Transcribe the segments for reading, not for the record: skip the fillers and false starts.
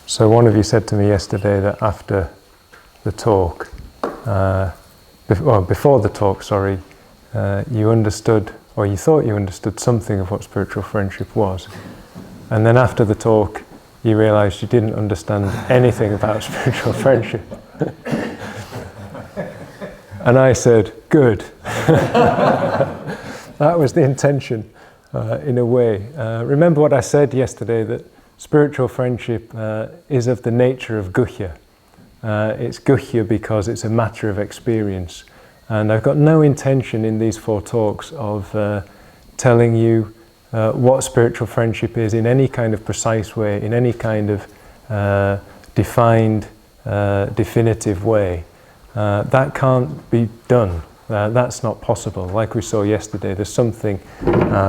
So one of you said to me yesterday that after the talk, before the talk, sorry, you understood, or you thought you understood something of what spiritual friendship was. And then after the talk, you realised you didn't understand anything about spiritual friendship. And I said, good. That was the intention, in a way. Remember what I said yesterday, that spiritual friendship is of the nature of guhya. It's guhya because it's a matter of experience. And I've got no intention in these 4 talks of telling you what spiritual friendship is in any kind of precise way, in any kind of defined, definitive way. That can't be done. That's not possible. Like we saw yesterday, there's something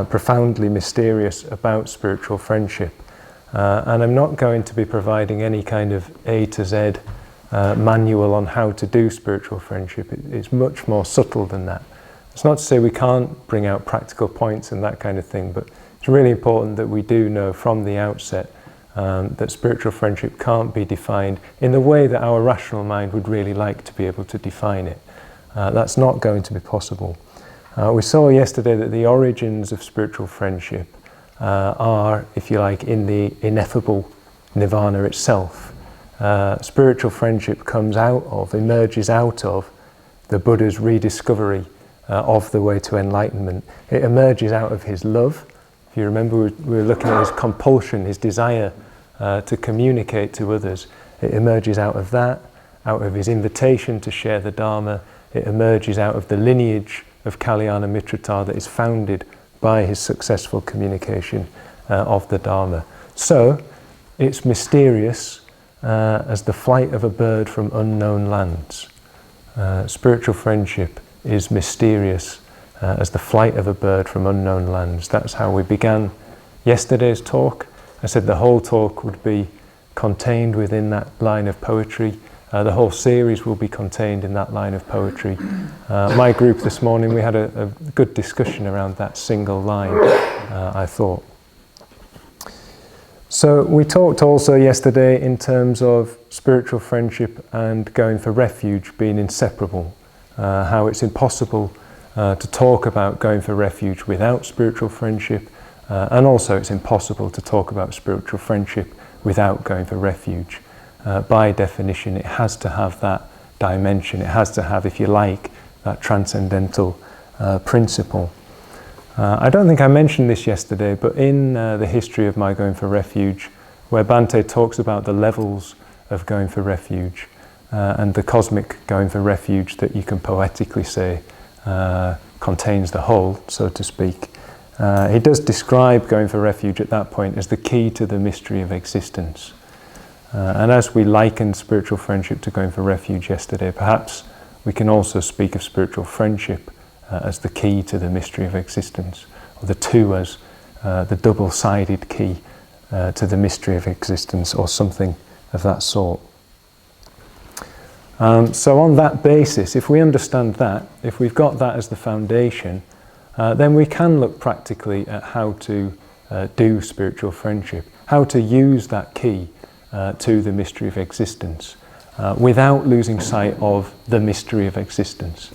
profoundly mysterious about spiritual friendship. And I'm not going to be providing any kind of A to Z manual on how to do spiritual friendship. It's much more subtle than that. It's not to say we can't bring out practical points and that kind of thing, but it's really important that we do know from the outset that spiritual friendship can't be defined in the way that our rational mind would really like to be able to define it. That's not going to be possible. We saw yesterday that the origins of spiritual friendship are, if you like, in the ineffable nirvana itself. Spiritual friendship emerges out of the Buddha's rediscovery of the way to enlightenment. It emerges out of his love. If you remember, we were looking at his compulsion, his desire to communicate to others. It emerges out of that, out of his invitation to share the Dharma. It emerges out of the lineage of Kalyana Mitrata that is founded by his successful communication of the Dharma. So, it's mysterious as the flight of a bird from unknown lands. Spiritual friendship is mysterious as the flight of a bird from unknown lands. That's how we began yesterday's talk. I said the whole talk would be contained within that line of poetry. The whole series will be contained in that line of poetry. My group this morning, we had a good discussion around that single line, I thought. So we talked also yesterday in terms of spiritual friendship and going for refuge being inseparable, how it's impossible to talk about going for refuge without spiritual friendship, and also it's impossible to talk about spiritual friendship without going for refuge. By definition, it has to have that dimension. It has to have, if you like, that transcendental principle. I don't think I mentioned this yesterday, but in the history of my going for refuge, where Bhante talks about the levels of going for refuge and the cosmic going for refuge that you can poetically say contains the whole, so to speak, he does describe going for refuge at that point as the key to the mystery of existence. And as we likened spiritual friendship to going for refuge yesterday, perhaps we can also speak of spiritual friendship as the key to the mystery of existence, or the two as the double-sided key to the mystery of existence, or something of that sort. So on that basis, if we understand that, if we've got that as the foundation, then we can look practically at how to do spiritual friendship, how to use that key to the mystery of existence, without losing sight of the mystery of existence.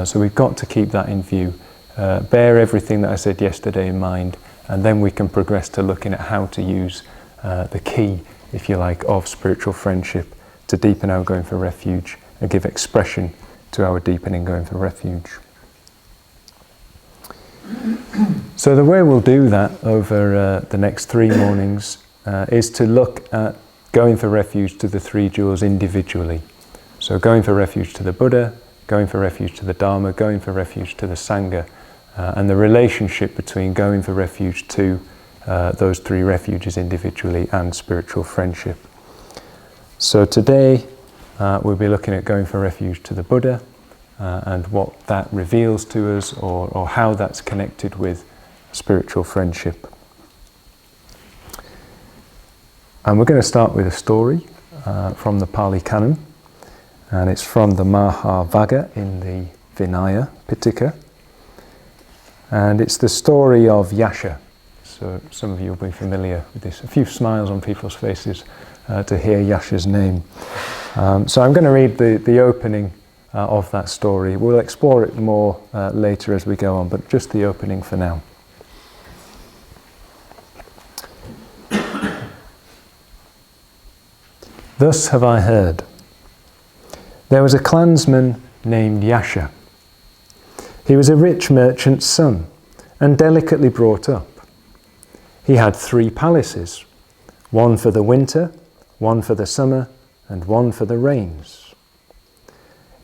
So we've got to keep that in view, bear everything that I said yesterday in mind, and then we can progress to looking at how to use the key, if you like, of spiritual friendship to deepen our going for refuge and give expression to our deepening going for refuge. So the way we'll do that over the next 3 mornings is to look at going for refuge to the 3 jewels individually. So going for refuge to the Buddha, going for refuge to the Dharma, going for refuge to the Sangha, and the relationship between going for refuge to those 3 refuges individually and spiritual friendship. So today we'll be looking at going for refuge to the Buddha and what that reveals to us, or how that's connected with spiritual friendship. And we're going to start with a story from the Pali Canon, and it's from the Mahavagga in the Vinaya Pitaka, and it's the story of Yasha. so some of you will be familiar with this. A few smiles on people's faces to hear Yasha's name. So I'm going to read the opening of that story. We'll explore it more later as we go on, but just the opening for now. Thus have I heard. There was a clansman named Yasha. He was a rich merchant's son and delicately brought up. He had 3 palaces, one for the winter, one for the summer, and one for the rains.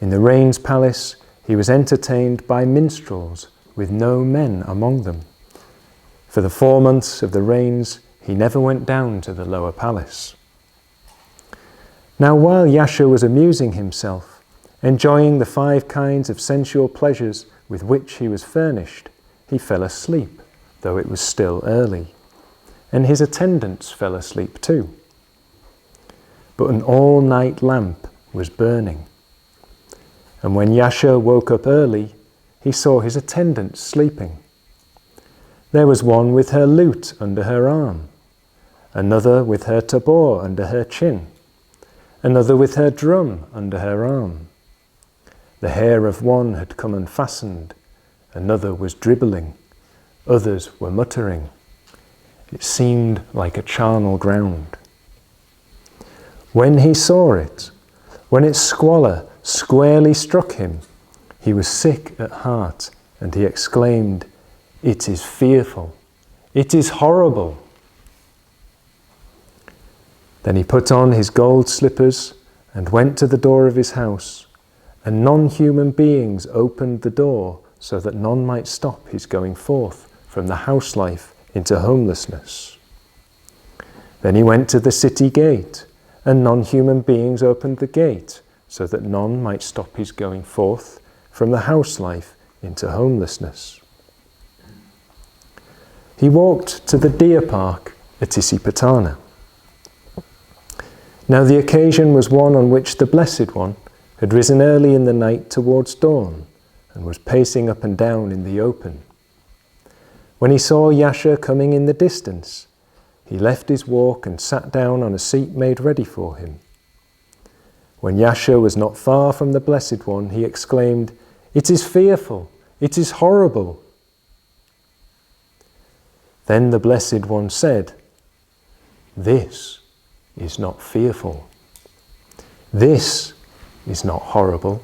In the rains palace, he was entertained by minstrels with no men among them. For the 4 months of the rains, he never went down to the lower palace. Now while Yasha was amusing himself, enjoying the 5 kinds of sensual pleasures with which he was furnished, he fell asleep, though it was still early, and his attendants fell asleep too. But an all-night lamp was burning, and when Yasha woke up early, he saw his attendants sleeping. There was one with her lute under her arm, another with her tabor under her chin, another with her drum under her arm. The hair of one had come unfastened, another was dribbling, others were muttering. It seemed like a charnel ground. When he saw it, when its squalor squarely struck him, he was sick at heart, and he exclaimed, "It is fearful, it is horrible." Then he put on his gold slippers and went to the door of his house, and non-human beings opened the door so that none might stop his going forth from the house life into homelessness. Then he went to the city gate, and non-human beings opened the gate so that none might stop his going forth from the house life into homelessness. He walked to the deer park at Tisipatana. Now the occasion was one on which the Blessed One had risen early in the night towards dawn and was pacing up and down in the open. When he saw Yasha coming in the distance, he left his walk and sat down on a seat made ready for him. When Yasha was not far from the Blessed One, he exclaimed, "It is fearful, it is horrible." Then the Blessed One said, "This is not fearful. This is not horrible.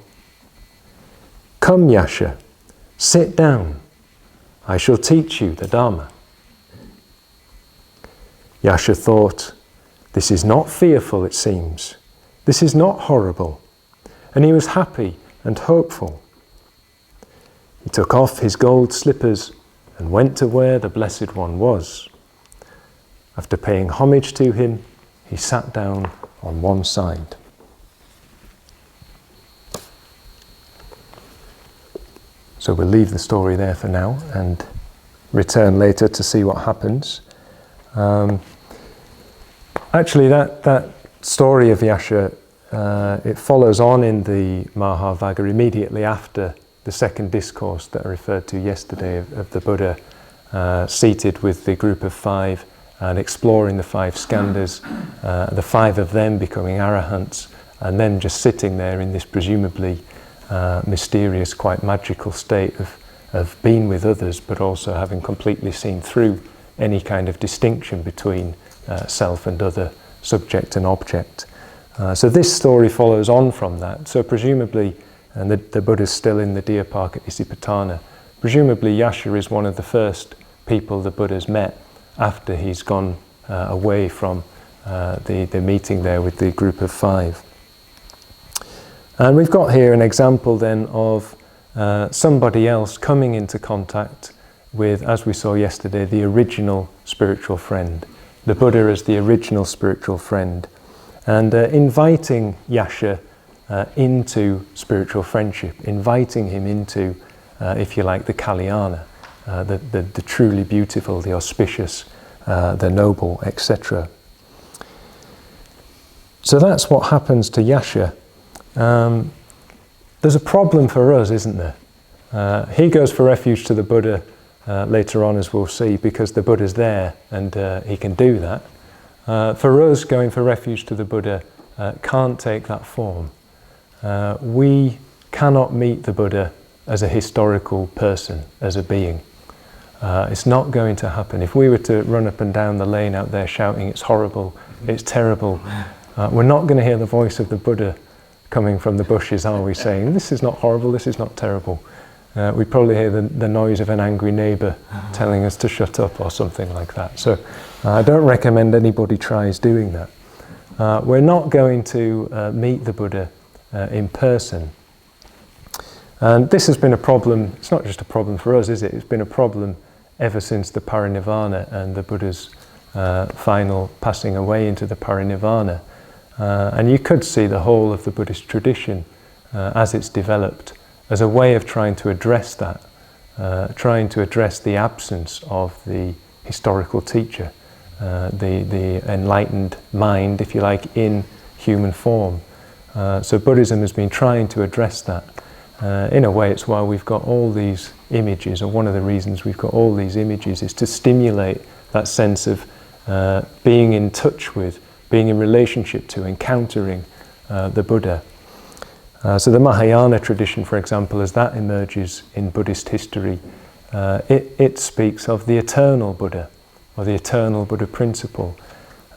Come, Yasha, sit down. I shall teach you the Dharma." Yasha thought, "This is not fearful, it seems. This is not horrible." And he was happy and hopeful. He took off his gold slippers and went to where the Blessed One was. After paying homage to him, he sat down on one side. So we'll leave the story there for now and return later to see what happens. Actually, that story of Yasha, it follows on in the Mahavagga immediately after the second discourse that I referred to yesterday of the Buddha seated with the group of 5 and exploring the 5 skandhas, the 5 of them becoming arahants, and then just sitting there in this presumably mysterious, quite magical state of being with others, but also having completely seen through any kind of distinction between self and other, subject and object. So this story follows on from that. So presumably, and the Buddha's still in the deer park at Isipatana, presumably Yasha is one of the first people the Buddha's met after he's gone away from the meeting there with the group of 5. And we've got here an example then of somebody else coming into contact with, as we saw yesterday, the original spiritual friend. The Buddha as the original spiritual friend, and inviting Yasha into spiritual friendship, inviting him into, if you like, the Kalyana, the truly beautiful, the auspicious, the noble, etc. So that's what happens to Yasha. There's a problem for us, isn't there? He goes for refuge to the Buddha later on, as we'll see, because the Buddha's there and he can do that. For us, going for refuge to the Buddha can't take that form. We cannot meet the Buddha as a historical person, as a being. It's not going to happen. If we were to run up and down the lane out there shouting, it's horrible, it's terrible, we're not going to hear the voice of the Buddha coming from the bushes, are we, saying, this is not horrible, this is not terrible. We probably hear the noise of an angry neighbour telling us to shut up or something like that. So I don't recommend anybody tries doing that. We're not going to meet the Buddha in person. And this has been a problem. It's not just a problem for us, is it? It's been a problem ever since the parinirvana and the Buddha's final passing away into the parinirvana. And you could see the whole of the Buddhist tradition as it's developed as a way of trying to address that, trying to address the absence of the historical teacher, the enlightened mind, if you like, in human form. So Buddhism has been trying to address that. In a way, it's why we've got all these images, or one of the reasons we've got all these images is to stimulate that sense of being in touch with, being in relationship to, encountering the Buddha. So the Mahayana tradition, for example, as that emerges in Buddhist history, it speaks of the eternal Buddha, or the eternal Buddha principle.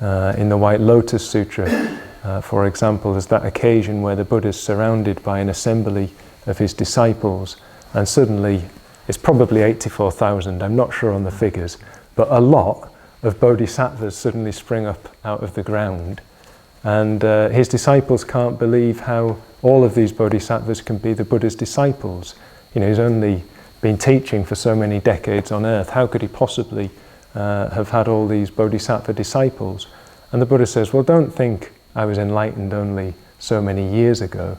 In the White Lotus Sutra, for example, there's that occasion where the Buddha is surrounded by an assembly of his disciples, and suddenly, it's probably 84,000, I'm not sure on the figures, but a lot of bodhisattvas suddenly spring up out of the ground, and his disciples can't believe how all of these bodhisattvas can be the Buddha's disciples. You know, he's only been teaching for so many decades on earth. How could he possibly have had all these bodhisattva disciples? And the Buddha says, well, don't think I was enlightened only so many years ago.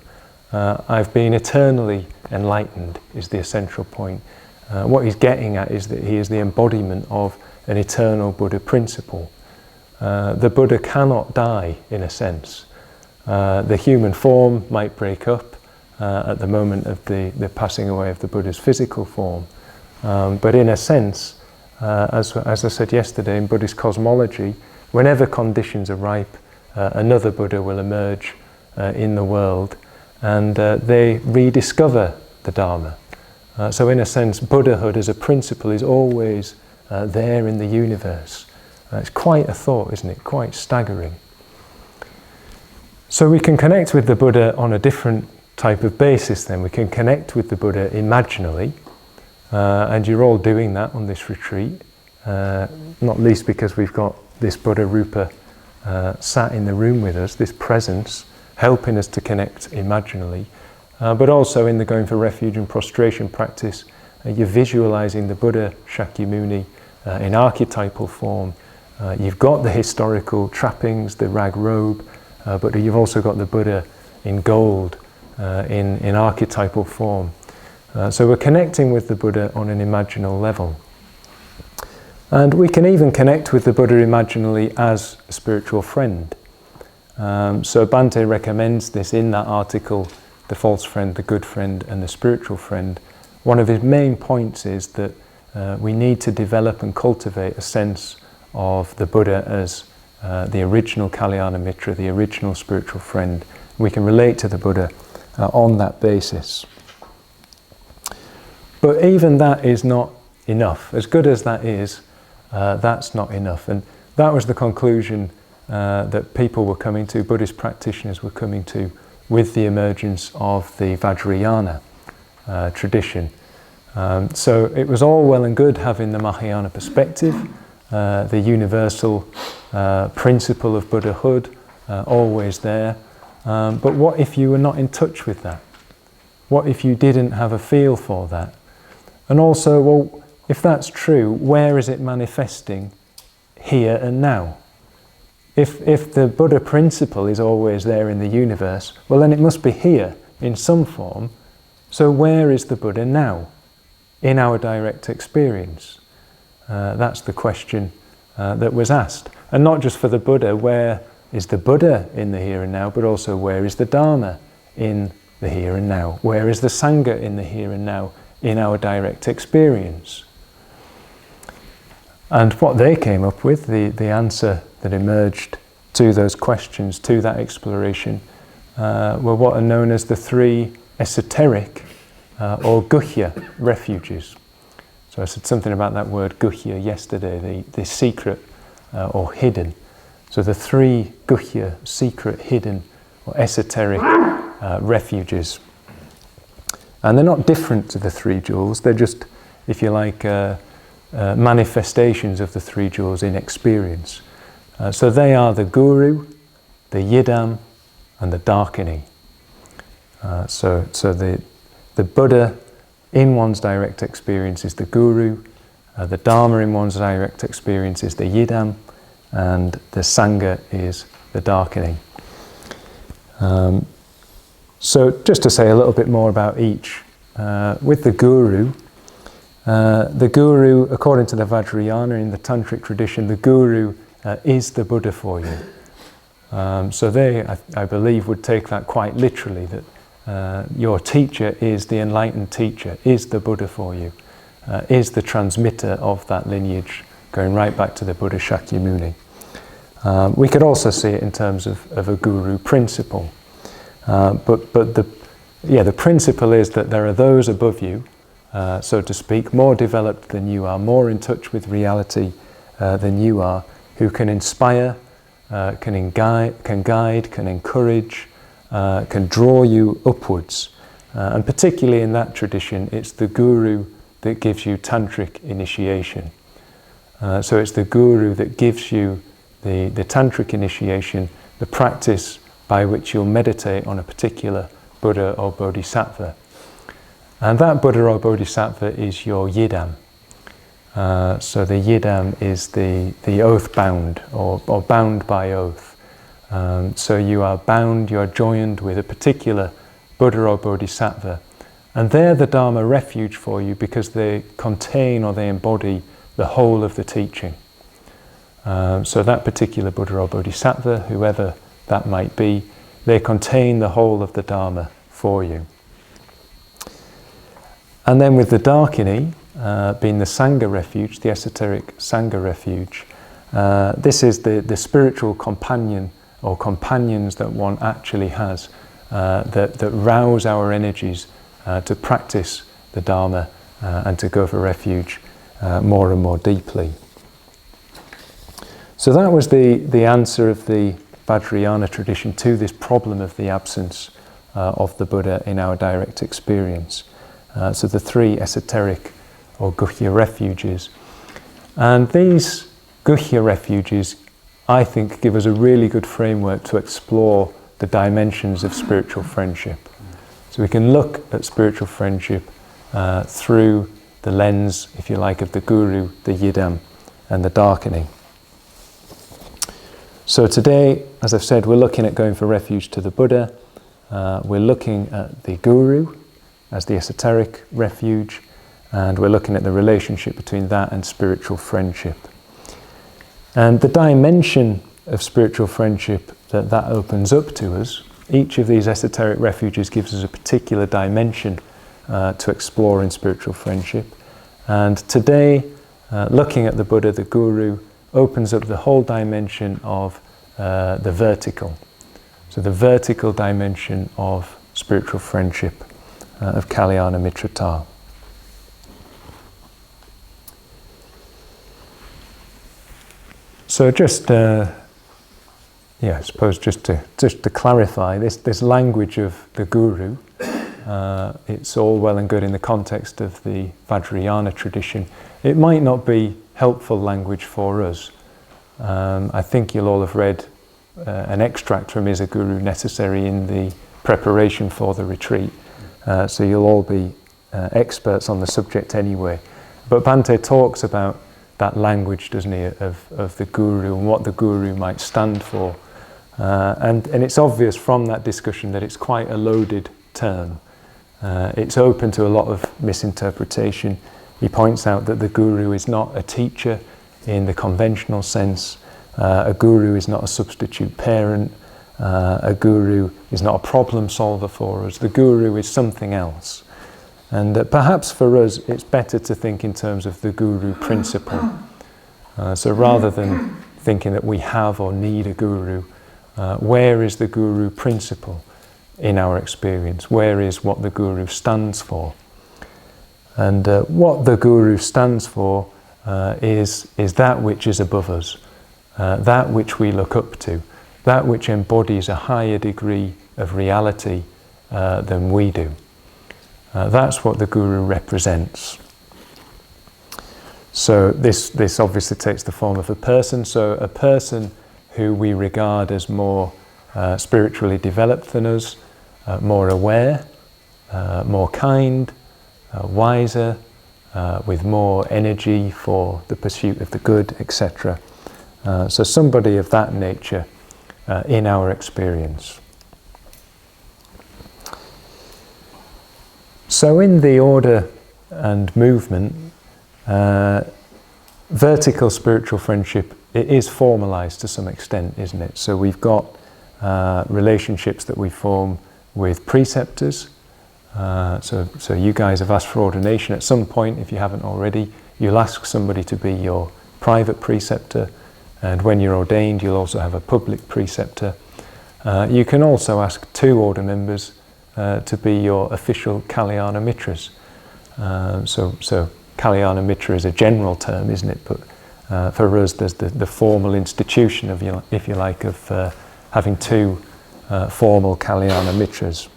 I've been eternally enlightened, is the essential point. What he's getting at is that he is the embodiment of an eternal Buddha principle. The Buddha cannot die, in a sense. The human form might break up at the moment of the passing away of the Buddha's physical form. But in a sense, as I said yesterday, in Buddhist cosmology, whenever conditions are ripe, another Buddha will emerge in the world, and they rediscover the Dharma. So in a sense, Buddhahood as a principle is always there in the universe. It's quite a thought, isn't it? Quite staggering. So we can connect with the Buddha on a different type of basis then. We can connect with the Buddha imaginally, and you're all doing that on this retreat, not least because we've got this Buddha Rupa sat in the room with us, this presence, helping us to connect imaginally, but also in the going for refuge and prostration practice, you're visualizing the Buddha Shakyamuni in archetypal form. You've got the historical trappings, the rag robe, but you've also got the Buddha in gold, in archetypal form. So we're connecting with the Buddha on an imaginal level. And we can even connect with the Buddha imaginally as a spiritual friend. So Bhante recommends this in that article, the false friend, the good friend, and the spiritual friend. One of his main points is that we need to develop and cultivate a sense of the Buddha as the original Kalyana Mitra, the original spiritual friend. We can relate to the Buddha on that basis. But even that is not enough. As good as that is, that's not enough. And that was the conclusion that people were coming to, Buddhist practitioners were coming to, with the emergence of the Vajrayana tradition. So it was all well and good having the Mahayana perspective, the universal principle of Buddhahood, always there. But what if you were not in touch with that? What if you didn't have a feel for that? And also, well, if that's true, where is it manifesting here and now? If the Buddha principle is always there in the universe, well then it must be here in some form. So where is the Buddha now in our direct experience? That's the question that was asked. And not just for the Buddha, where is the Buddha in the here and now, but also where is the Dharma in the here and now? Where is the Sangha in the here and now in our direct experience? And what they came up with, the answer that emerged to those questions, to that exploration, were what are known as the three esoteric or guhya refuges. So I said something about that word guhya yesterday, the secret or hidden. So the three guhya, secret, hidden or esoteric refuges. And they're not different to the three jewels, they're just, if you like, manifestations of the three jewels in experience. So they are the guru, the yidam, and the darkening. So the Buddha in one's direct experience is the guru, the Dharma in one's direct experience is the yidam, and the Sangha is the darkening. So just to say a little bit more about each. With the guru, according to the Vajrayana in the Tantric tradition, the guru is the Buddha for you. So they, I believe, would take that quite literally, that your teacher is the enlightened teacher, is the Buddha for you, is the transmitter of that lineage, going right back to the Buddha Shakyamuni. We could also see it in terms of a guru principle. But the principle is that there are those above you, so to speak, more developed than you are, more in touch with reality than you are, who can inspire, can guide, can encourage, can draw you upwards. And particularly in that tradition, it's the guru that gives you tantric initiation. So it's the guru that gives you the tantric initiation, the practice by which you'll meditate on a particular Buddha or Bodhisattva. And that Buddha or Bodhisattva is your yidam. So the yidam is the oath bound, or bound by oath. So you are bound, you are joined with a particular Buddha or Bodhisattva. And they're the Dharma refuge for you because they contain or they embody the whole of the teaching. So that particular Buddha or Bodhisattva, whoever that might be, they contain the whole of the Dharma for you. And then with the Darkini, being the Sangha refuge, the esoteric Sangha refuge, this is the spiritual companion or companions that one actually has, that rouse our energies to practice the Dharma and to go for refuge more and more deeply. So that was the answer of the Vajrayana tradition to this problem of the absence of the Buddha in our direct experience. So the three esoteric or guhya refuges. And these guhya refuges, I think, give us a really good framework to explore the dimensions of spiritual friendship. So we can look at spiritual friendship through the lens, if you like, of the guru, the yidam, and the darkening. So today, as I've said, we're looking at going for refuge to the Buddha. We're looking at the guru as the esoteric refuge, and we're looking at the relationship between that and spiritual friendship. And the dimension of spiritual friendship that opens up to us, each of these esoteric refuges gives us a particular dimension to explore in spiritual friendship. And today, looking at the Buddha, the guru, opens up the whole dimension of the vertical. So the vertical dimension of spiritual friendship, of Kalyana Mitrata. So just, I suppose just to clarify, this language of the guru, it's all well and good in the context of the Vajrayana tradition. It might not be helpful language for us. I think you'll all have read an extract from Is a Guru Necessary in the preparation for the retreat. So you'll all be experts on the subject anyway. But Bhante talks about that language, doesn't he, of the guru and what the guru might stand for. And it's obvious from that discussion that it's quite a loaded term. It's open to a lot of misinterpretation. He points out that the guru is not a teacher in the conventional sense. A guru is not a substitute parent. A guru is not a problem solver for us. The guru is something else. And perhaps for us it's better to think in terms of the guru principle. So rather than thinking that we have or need a guru, where is the guru principle in our experience? Where is what the guru stands for? And what the guru stands for is that which is above us, that which we look up to, that which embodies a higher degree of reality than we do. That's what the guru represents. So this obviously takes the form of a person. So a person who we regard as more spiritually developed than us, more aware, more kind, wiser, with more energy for the pursuit of the good, etc. So somebody of that nature in our experience. So in the order and movement, vertical spiritual friendship, it is formalized to some extent, isn't it? So we've got relationships that we form with preceptors. So you guys have asked for ordination at some point. If you haven't already, you'll ask somebody to be your private preceptor, and when you're ordained you'll also have a public preceptor. You can also ask 2 order members to be your official Kalyana Mitras. So Kalyana Mitra is a general term, isn't it? But for us there's the formal institution, of, if you like, of having 2 formal Kalyana Mitras.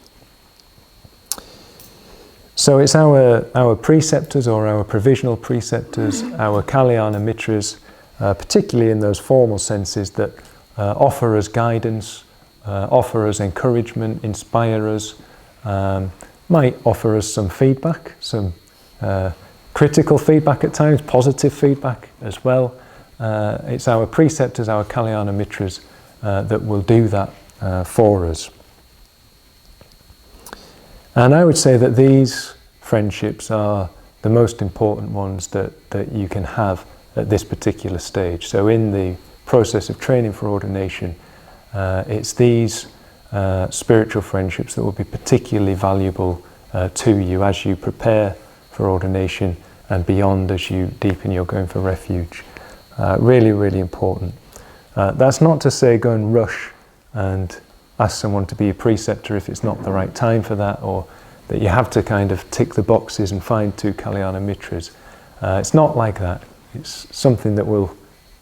So it's our preceptors or our provisional preceptors, our Kalyana Mitras, particularly in those formal senses, that offer us guidance, offer us encouragement, inspire us, might offer us some feedback, some critical feedback at times, positive feedback as well. It's our preceptors, our Kalyana Mitras, that will do that for us. And I would say that these friendships are the most important ones that you can have at this particular stage. So in the process of training for ordination, it's these spiritual friendships that will be particularly valuable to you as you prepare for ordination and beyond, as you deepen your going for refuge. Really, really important. That's not to say go and rush and ask someone to be a preceptor if it's not the right time for that, or that you have to kind of tick the boxes and find 2 Kalyana Mitras. It's not like that. It's something that will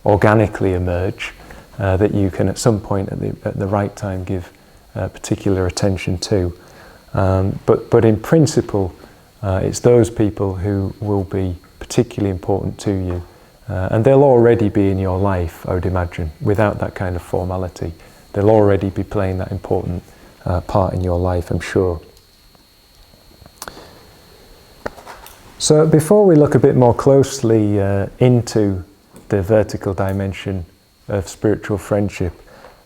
organically emerge, that you can at some point at the right time give particular attention to. But in principle, it's those people who will be particularly important to you. And they'll already be in your life, I would imagine, without that kind of formality. They'll already be playing that important part in your life, I'm sure. So before we look a bit more closely into the vertical dimension of spiritual friendship,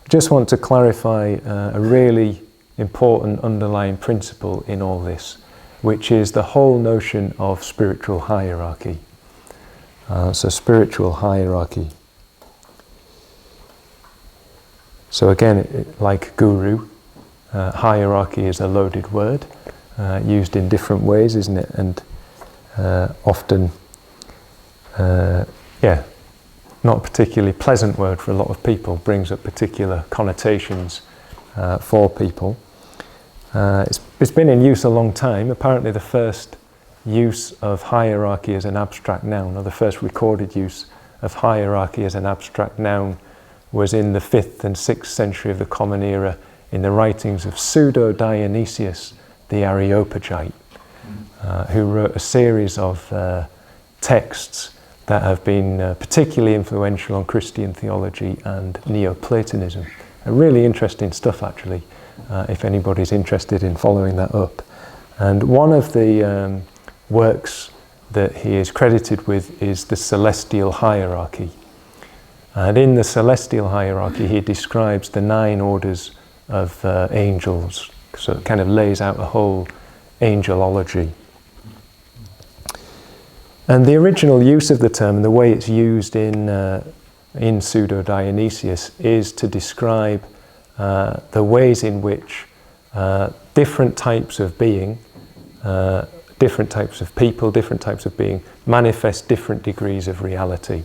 I just want to clarify a really important underlying principle in all this, which is the whole notion of spiritual hierarchy. So spiritual hierarchy. So again, like guru, hierarchy is a loaded word, used in different ways, isn't it? And often, not a particularly pleasant word for a lot of people, brings up particular connotations for people. It's been in use a long time. Apparently the first use of hierarchy as an abstract noun, or the first recorded use of hierarchy as an abstract noun, was in the 5th and 6th century of the Common Era in the writings of Pseudo-Dionysius the Areopagite, who wrote a series of texts that have been particularly influential on Christian theology and Neoplatonism. Really interesting stuff, actually, if anybody's interested in following that up. And one of the works that he is credited with is the Celestial Hierarchy. And in the Celestial Hierarchy, he describes the 9 orders of angels. So it kind of lays out a whole angelology. And the original use of the term, and the way it's used in Pseudo-Dionysius, is to describe the ways in which different types of being, different types of people, different types of being manifest different degrees of reality.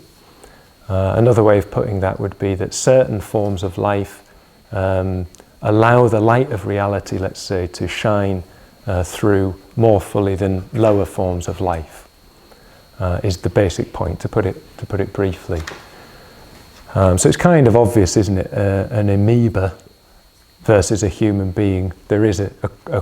Another way of putting that would be that certain forms of life allow the light of reality, let's say, to shine through more fully than lower forms of life, is the basic point, to put it briefly. So it's kind of obvious, isn't it? An amoeba versus a human being. There is a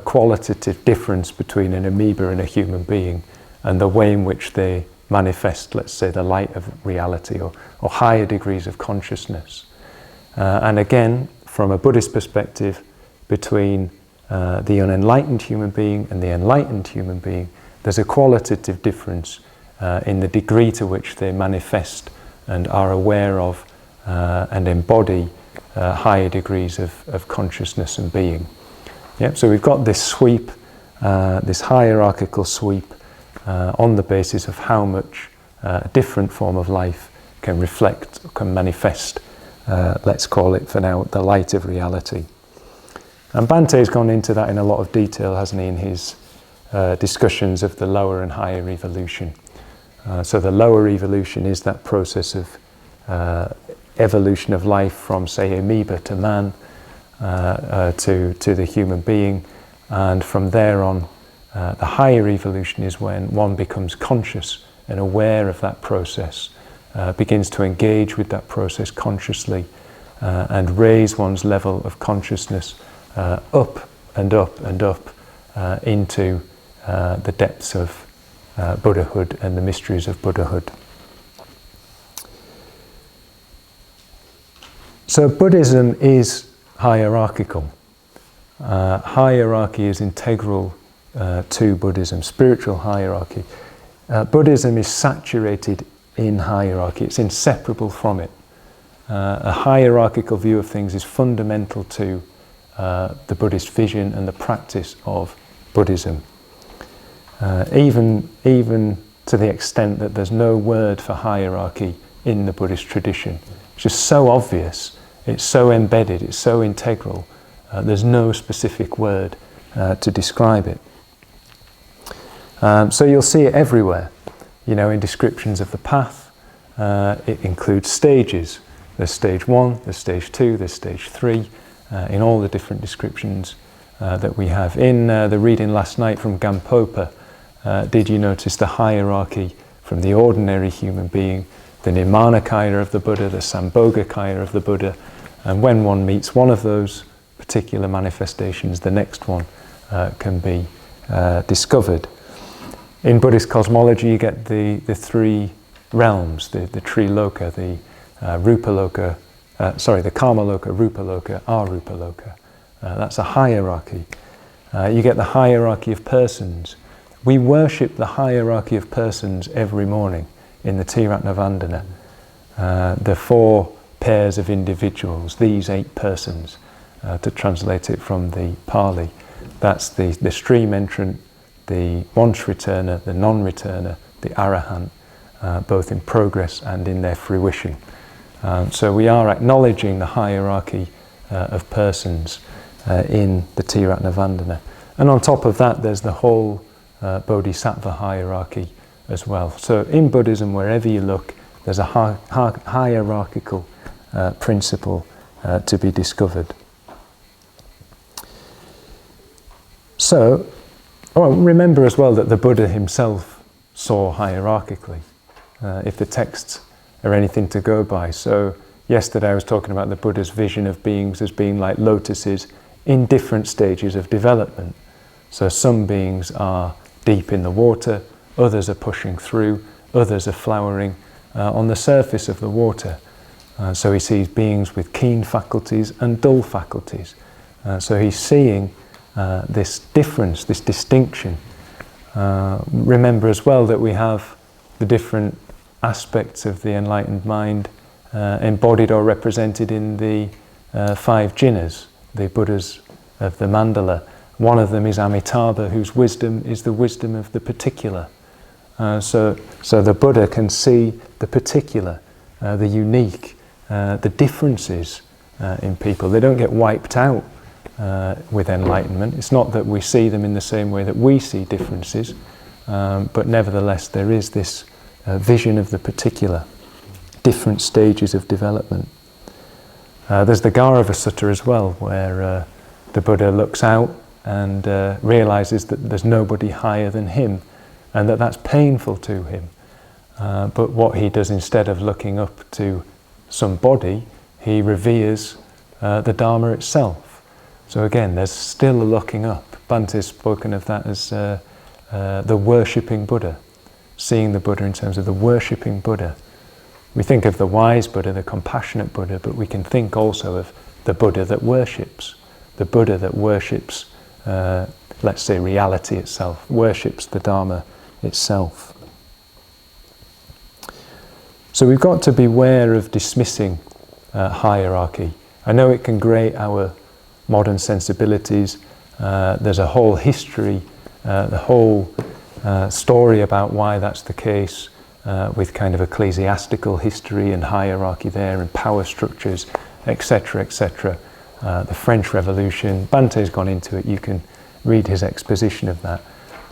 qualitative difference between an amoeba and a human being, and the way in which they manifest, let's say, the light of reality or higher degrees of consciousness. And again, from a Buddhist perspective, between the unenlightened human being and the enlightened human being, there's a qualitative difference in the degree to which they manifest and are aware of and embody higher degrees of consciousness and being. Yep, so we've got this sweep, this hierarchical sweep on the basis of how much a different form of life can reflect, can manifest, let's call it for now, the light of reality. And Bante's gone into that in a lot of detail, hasn't he, in his discussions of the lower and higher evolution. So the lower evolution is that process of evolution of life from, say, amoeba to man, to the human being, and from there on, the higher evolution is when one becomes conscious and aware of that process, begins to engage with that process consciously, and raise one's level of consciousness up and up and up into the depths of Buddhahood and the mysteries of Buddhahood. So Buddhism is hierarchical. Hierarchy is integral to Buddhism, spiritual hierarchy. Buddhism is saturated in hierarchy, it's inseparable from it. A hierarchical view of things is fundamental to the Buddhist vision and the practice of Buddhism. Even to the extent that there's no word for hierarchy in the Buddhist tradition. It's just so obvious, it's so embedded, it's so integral, there's no specific word to describe it. So you'll see it everywhere, in descriptions of the path. It includes stages. There's stage 1, there's stage 2, there's stage 3, in all the different descriptions that we have. In the reading last night from Gampopa, did you notice the hierarchy from the ordinary human being, the Nirmanakaya of the Buddha, the Sambhogakaya of the Buddha, and when one meets one of those particular manifestations, the next one can be discovered. In Buddhist cosmology, you get the three realms, the Triloka, the Rupaloka, the Kamaloka, Rupaloka, Arupaloka. That's a hierarchy. You get the hierarchy of persons. We worship the hierarchy of persons every morning in the Tiratnavandana. The 4 pairs of individuals, these 8 persons, to translate it from the Pali. That's the stream entrant, the once returner, the non-returner, the arahant, both in progress and in their fruition. So we are acknowledging the hierarchy of persons in the Tiratnavandana. And on top of that, there's the whole Bodhisattva hierarchy as well. So in Buddhism, wherever you look, there's a hierarchical principle to be discovered. So, remember as well that the Buddha himself saw hierarchically, if the texts are anything to go by. So yesterday I was talking about the Buddha's vision of beings as being like lotuses in different stages of development. So some beings are deep in the water, others are pushing through, others are flowering on the surface of the water. So he sees beings with keen faculties and dull faculties. So he's seeing this difference, this distinction. Remember as well that we have the different aspects of the enlightened mind embodied or represented in the 5 jhinas, the Buddhas of the mandala. One of them is Amitabha, whose wisdom is the wisdom of the particular. So the Buddha can see the particular, the unique, the differences in people. They don't get wiped out with enlightenment. It's not that we see them in the same way that we see differences, but nevertheless there is this vision of the particular. different stages of development. There's the Gaurava Sutta as well, where the Buddha looks out and realizes that there's nobody higher than him, and that's painful to him. But what he does, instead of looking up to some body, he reveres the Dharma itself. So again, there's still a looking up. Bhante's spoken of that as the worshipping Buddha, seeing the Buddha in terms of the worshipping Buddha. We think of the wise Buddha, the compassionate Buddha, but we can think also of the Buddha that worships. The Buddha that worships, let's say, reality itself, worships the Dharma itself. So we've got to beware of dismissing hierarchy. I know it can grate our modern sensibilities. There's a whole history, the whole story about why that's the case, with kind of ecclesiastical history and hierarchy there and power structures, etc., etc. The French Revolution, Bhante's gone into it, you can read his exposition of that.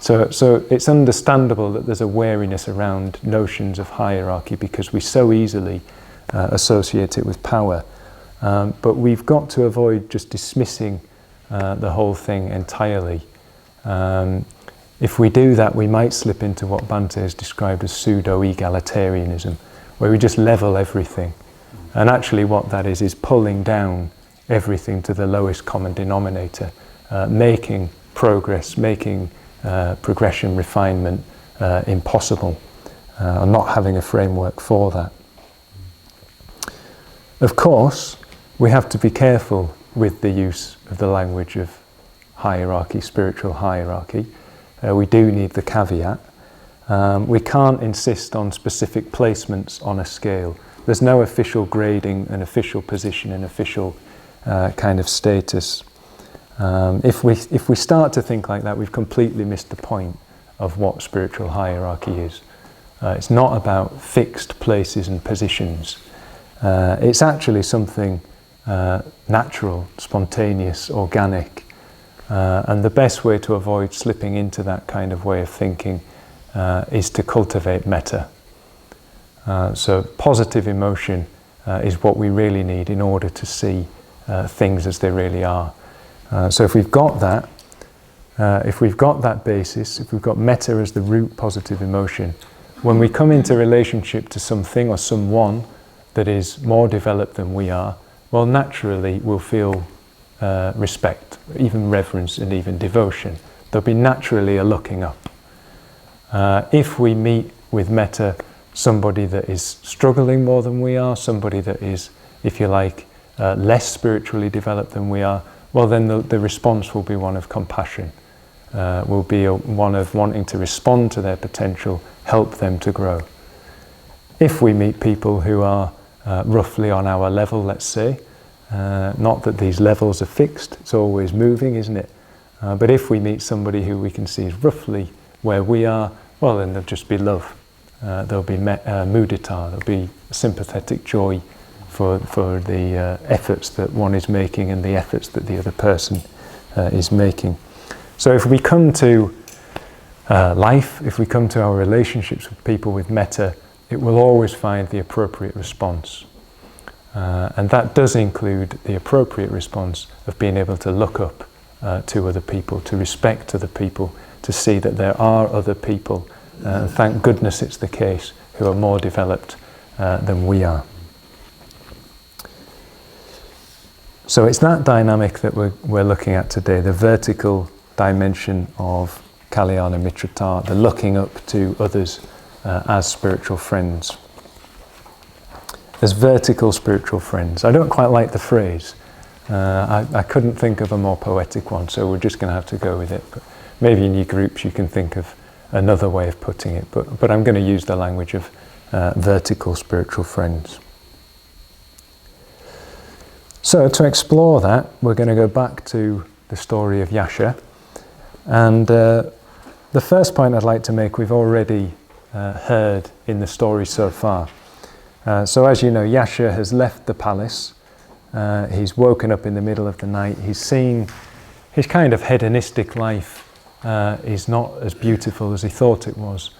So it's understandable that there's a wariness around notions of hierarchy because we so easily associate it with power. But we've got to avoid just dismissing the whole thing entirely. If we do that, we might slip into what Bhante has described as pseudo-egalitarianism, where we just level everything. And actually what that is pulling down everything to the lowest common denominator, making progress, making progression, refinement impossible, and not having a framework for that. Of course, we have to be careful with the use of the language of hierarchy, spiritual hierarchy. We do need the caveat. We can't insist on specific placements on a scale. There's no official grading, an official position, an official kind of status. If we start to think like that, we've completely missed the point of what spiritual hierarchy is. It's not about fixed places and positions. It's actually something natural, spontaneous, organic. And the best way to avoid slipping into that kind of way of thinking is to cultivate metta. So positive emotion is what we really need in order to see things as they really are. So if we've got that, basis, if we've got metta as the root positive emotion, when we come into relationship to something or someone that is more developed than we are, well, naturally we'll feel respect, even reverence and even devotion. There'll be naturally a looking up. If we meet with metta somebody that is struggling more than we are, somebody that is, if you like, less spiritually developed than we are, well then the response will be one of compassion, will be one of wanting to respond to their potential, help them to grow. If we meet people who are roughly on our level, let's say, not that these levels are fixed, it's always moving, isn't it? But if we meet somebody who we can see is roughly where we are, well then there'll just be love. There'll be mudita, there'll be sympathetic joy for the efforts that one is making and the efforts that the other person is making. So if we come to life, if we come to our relationships with people with metta, it will always find the appropriate response. And that does include the appropriate response of being able to look up to other people, to respect other people, to see that there are other people, thank goodness it's the case, who are more developed than we are. So it's that dynamic that we're looking at today, the vertical dimension of Kalyana Mitrata, the looking up to others as spiritual friends. As vertical spiritual friends. I don't quite like the phrase. I couldn't think of a more poetic one, so we're just going to have to go with it. But maybe in your groups you can think of another way of putting it, but I'm going to use the language of vertical spiritual friends. So to explore that, we're going to go back to the story of Yasha. And the first point I'd like to make, we've already heard in the story so far. So as you know, Yasha has left the palace. He's woken up in the middle of the night. He's seen his kind of hedonistic life is not as beautiful as he thought it was.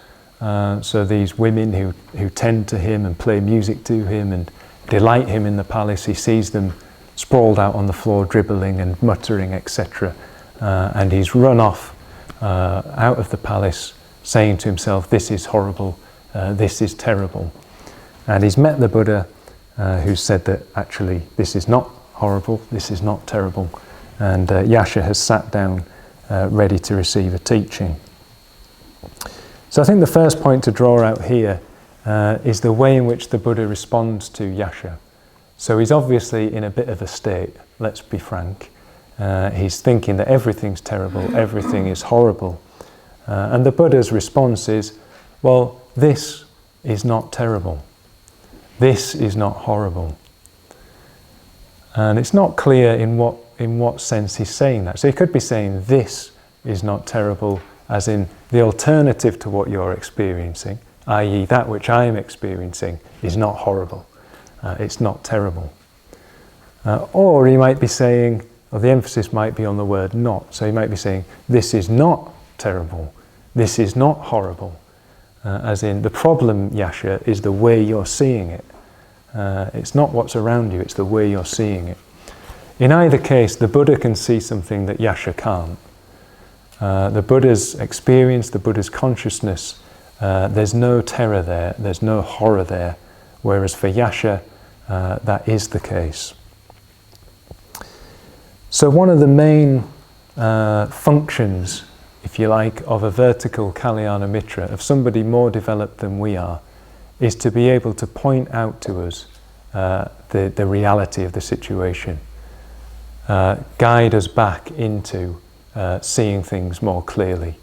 So these women who tend to him and play music to him and delight him in the palace, he sees them sprawled out on the floor, dribbling and muttering, etc. And he's run off out of the palace, saying to himself, this is horrible, this is terrible. And he's met the Buddha, who said that actually this is not horrible, this is not terrible. And Yasha has sat down ready to receive a teaching. So I think the first point to draw out here is the way in which the Buddha responds to Yasha. So he's obviously in a bit of a state, let's be frank. He's thinking that everything's terrible, everything is horrible. And the Buddha's response is, well, this is not terrible. This is not horrible. And it's not clear in what sense he's saying that. So he could be saying this is not terrible, as in the alternative to what you're experiencing, i.e. that which I am experiencing is not horrible. It's not terrible. Or he might be saying, or the emphasis might be on the word not. So he might be saying, this is not terrible. This is not horrible. As in, the problem, Yasha, is the way you're seeing it. It's not what's around you, it's the way you're seeing it. In either case, the Buddha can see something that Yasha can't. The Buddha's experience, the Buddha's consciousness, there's no terror there, there's no horror there, whereas for Yasha, that is the case. So one of the main functions, if you like, of a vertical Kalyana Mitra, of somebody more developed than we are, is to be able to point out to us the reality of the situation, guide us back into seeing things more clearly.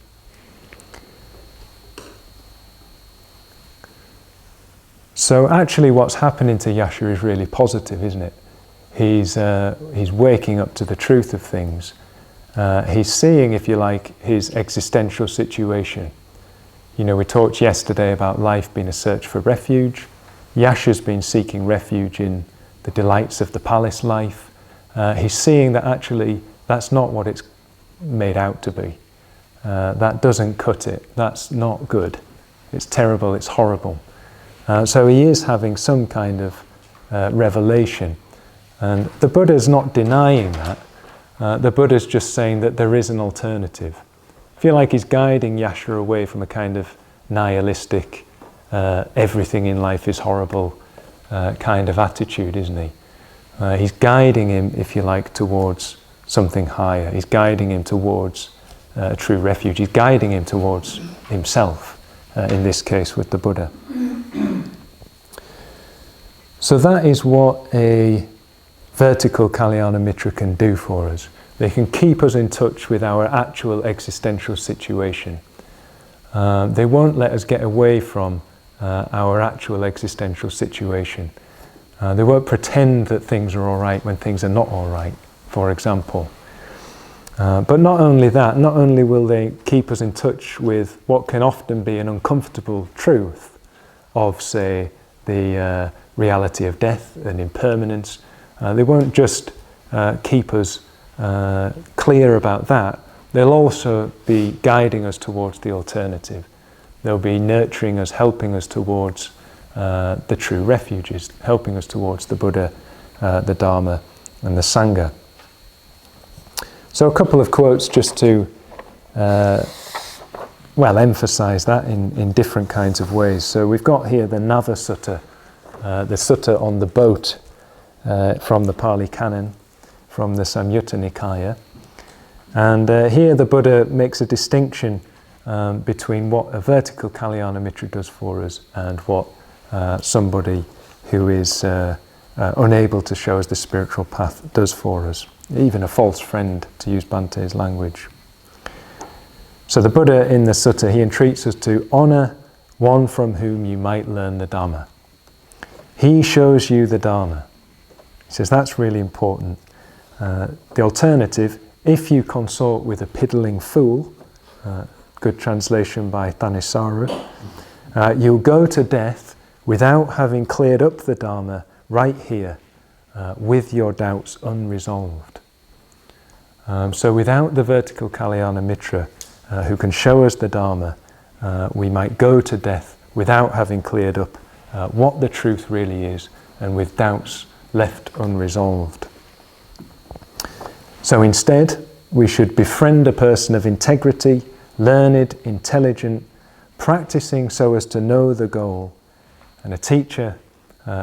So actually what's happening to Yasha is really positive, isn't it? He's waking up to the truth of things. He's seeing, if you like, his existential situation. You know, we talked yesterday about life being a search for refuge. Yasha's been seeking refuge in the delights of the palace life. He's seeing that actually that's not what it's made out to be. That doesn't cut it. That's not good. It's terrible, it's horrible. So he is having some kind of revelation. And the Buddha's not denying that. The Buddha's just saying that there is an alternative. I feel like he's guiding Yasha away from a kind of nihilistic, everything in life is horrible kind of attitude, isn't he? He's guiding him, if you like, towards something higher. He's guiding him towards a true refuge. He's guiding him towards himself, in this case with the Buddha. So that is what a vertical Kalyana Mitra can do for us. They can keep us in touch with our actual existential situation. They won't let us get away from our actual existential situation. They won't pretend that things are all right when things are not all right, for example. But not only that, not only will they keep us in touch with what can often be an uncomfortable truth of, say, the reality of death and impermanence. They won't just keep us clear about that. They'll also be guiding us towards the alternative. They'll be nurturing us, helping us towards the true refuges, helping us towards the Buddha, the Dharma, and the Sangha. So a couple of quotes just to emphasize that in different kinds of ways. So we've got here the Nava Sutta, the sutta on the boat from the Pali Canon, from the Samyutta Nikaya. And here the Buddha makes a distinction between what a vertical Kalyana Mitra does for us and what somebody who is unable to show us the spiritual path does for us. Even a false friend, to use Bhante's language. So the Buddha in the sutta, he entreats us to honour one from whom you might learn the Dhamma. He shows you the Dharma. He says that's really important. The alternative, if you consort with a piddling fool, good translation by Thanisara, you'll go to death without having cleared up the Dharma right here, with your doubts unresolved. So without the vertical Kalyana Mitra, who can show us the Dharma, we might go to death without having cleared up what the truth really is, and with doubts left unresolved. So instead, we should befriend a person of integrity, learned, intelligent, practicing so as to know the goal. And a teacher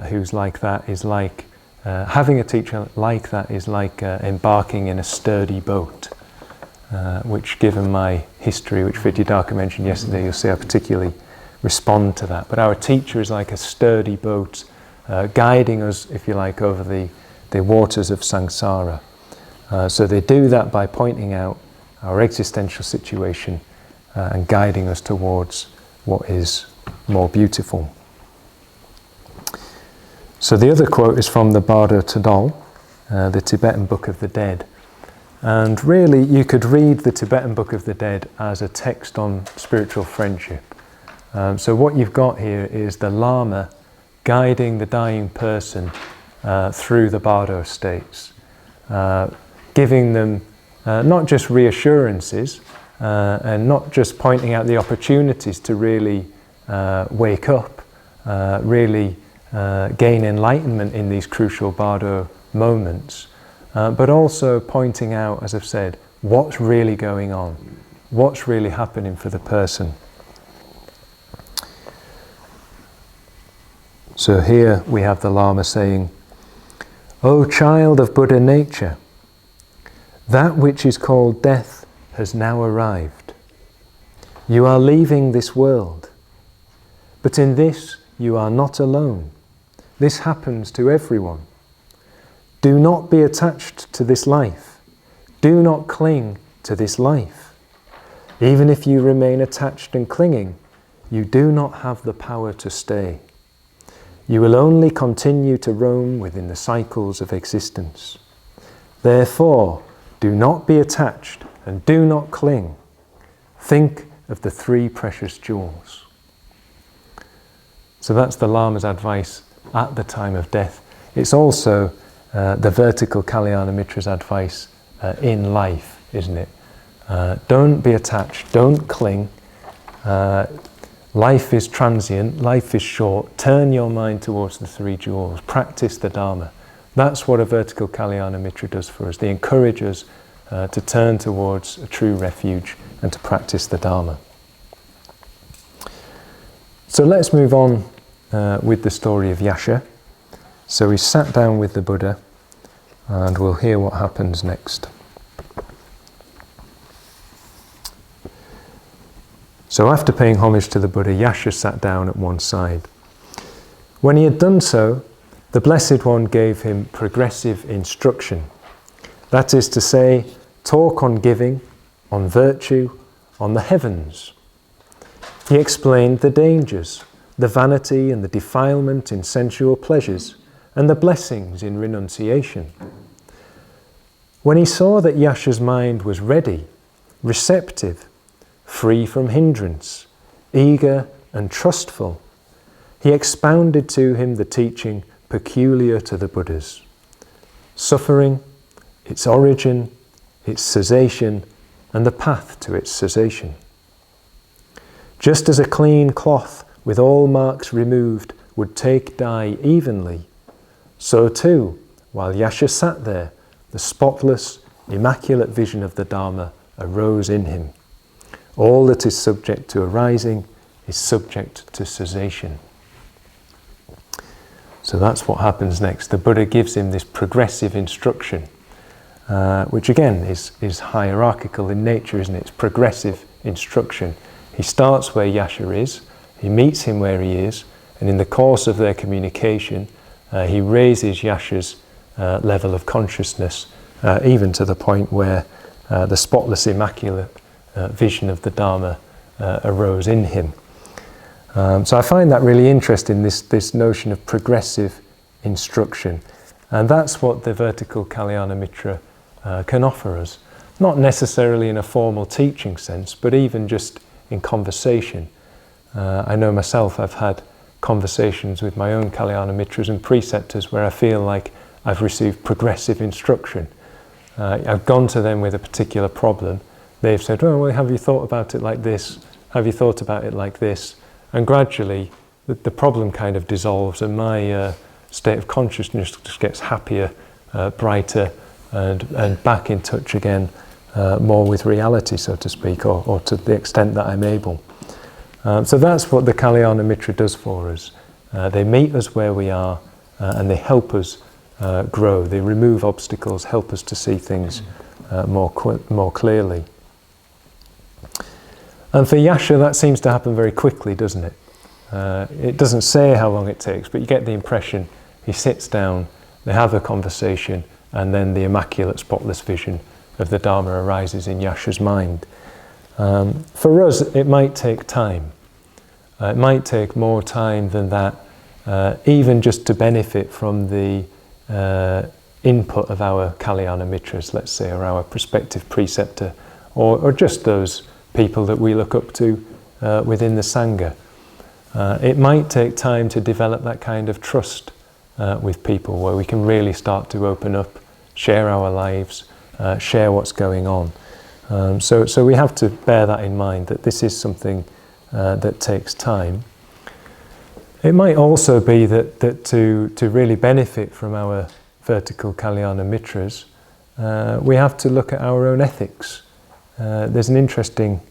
who's like that is like, having a teacher like that is like embarking in a sturdy boat, which, given my history, which Vidyadhaka mentioned yesterday, you'll see I particularly respond to that. But our teacher is like a sturdy boat, guiding us, if you like, over the waters of samsara. So they do that by pointing out our existential situation and guiding us towards what is more beautiful. So the other quote is from the Bardo Tadol, the Tibetan Book of the Dead. And really, you could read the Tibetan Book of the Dead as a text on spiritual friendship. So what you've got here is the Lama guiding the dying person through the Bardo states, giving them not just reassurances and not just pointing out the opportunities to really wake up, really gain enlightenment in these crucial Bardo moments, but also pointing out, as I've said, what's really going on, what's really happening for the person. So here we have the Lama saying, "O child of Buddha nature, that which is called death has now arrived. You are leaving this world, but in this you are not alone. This happens to everyone. Do not be attached to this life. Do not cling to this life. Even if you remain attached and clinging, you do not have the power to stay. You will only continue to roam within the cycles of existence. Therefore, do not be attached and do not cling. Think of the three precious jewels." So that's the Lama's advice at the time of death. It's also the vertical Kalyana Mitra's advice in life, isn't it? Don't be attached, don't cling. Life is transient, life is short. Turn your mind towards the three jewels. Practice the Dharma. That's what a vertical Kalyana Mitra does for us. They encourage us to turn towards a true refuge and to practice the Dharma. So let's move on with the story of Yasha. So he sat down with the Buddha, and we'll hear what happens next. So after paying homage to the Buddha, Yasha sat down at one side. When he had done so, the Blessed One gave him progressive instruction. That is to say, talk on giving, on virtue, on the heavens. He explained the dangers, the vanity and the defilement in sensual pleasures, and the blessings in renunciation. When he saw that Yasha's mind was ready, receptive, free from hindrance, eager and trustful, he expounded to him the teaching peculiar to the Buddhas: suffering, its origin, its cessation, and the path to its cessation. Just as a clean cloth with all marks removed would take dye evenly, so too, while Yasha sat there, the spotless, immaculate vision of the Dharma arose in him. All that is subject to arising is subject to cessation. So that's what happens next. The Buddha gives him this progressive instruction, which again is hierarchical in nature, isn't it? It's progressive instruction. He starts where Yasha is, he meets him where he is, and in the course of their communication, he raises Yasha's level of consciousness, even to the point where the spotless, immaculate vision of the Dharma arose in him. So I find that really interesting, this notion of progressive instruction. And that's what the vertical Kalyana Mitra can offer us. Not necessarily in a formal teaching sense, but even just in conversation. I know myself, I've had conversations with my own Kalyana Mitras and preceptors where I feel like I've received progressive instruction. I've gone to them with a particular problem. They've said, "Oh, well, have you thought about it like this? have you thought about it like this? And gradually the problem kind of dissolves, and my state of consciousness just gets happier, brighter, and back in touch again, more with reality, so to speak, or to the extent that I'm able. So that's what the Kalyana Mitra does for us. They meet us where we are, and they help us grow. They remove obstacles, help us to see things more clearly. And for Yasha, that seems to happen very quickly, doesn't it? It doesn't say how long it takes, but you get the impression he sits down, they have a conversation, and then the immaculate, spotless vision of the Dharma arises in Yasha's mind. For us, it might take time. It might take more time than that, even just to benefit from the input of our Kalyana Mitras, let's say, or our prospective preceptor, or just those people that we look up to within the Sangha. It might take time to develop that kind of trust with people, where we can really start to open up, share our lives, share what's going on. So we have to bear that in mind, that this is something that takes time. It might also be that to really benefit from our vertical Kalyana Mitras, we have to look at our own ethics. There's an interesting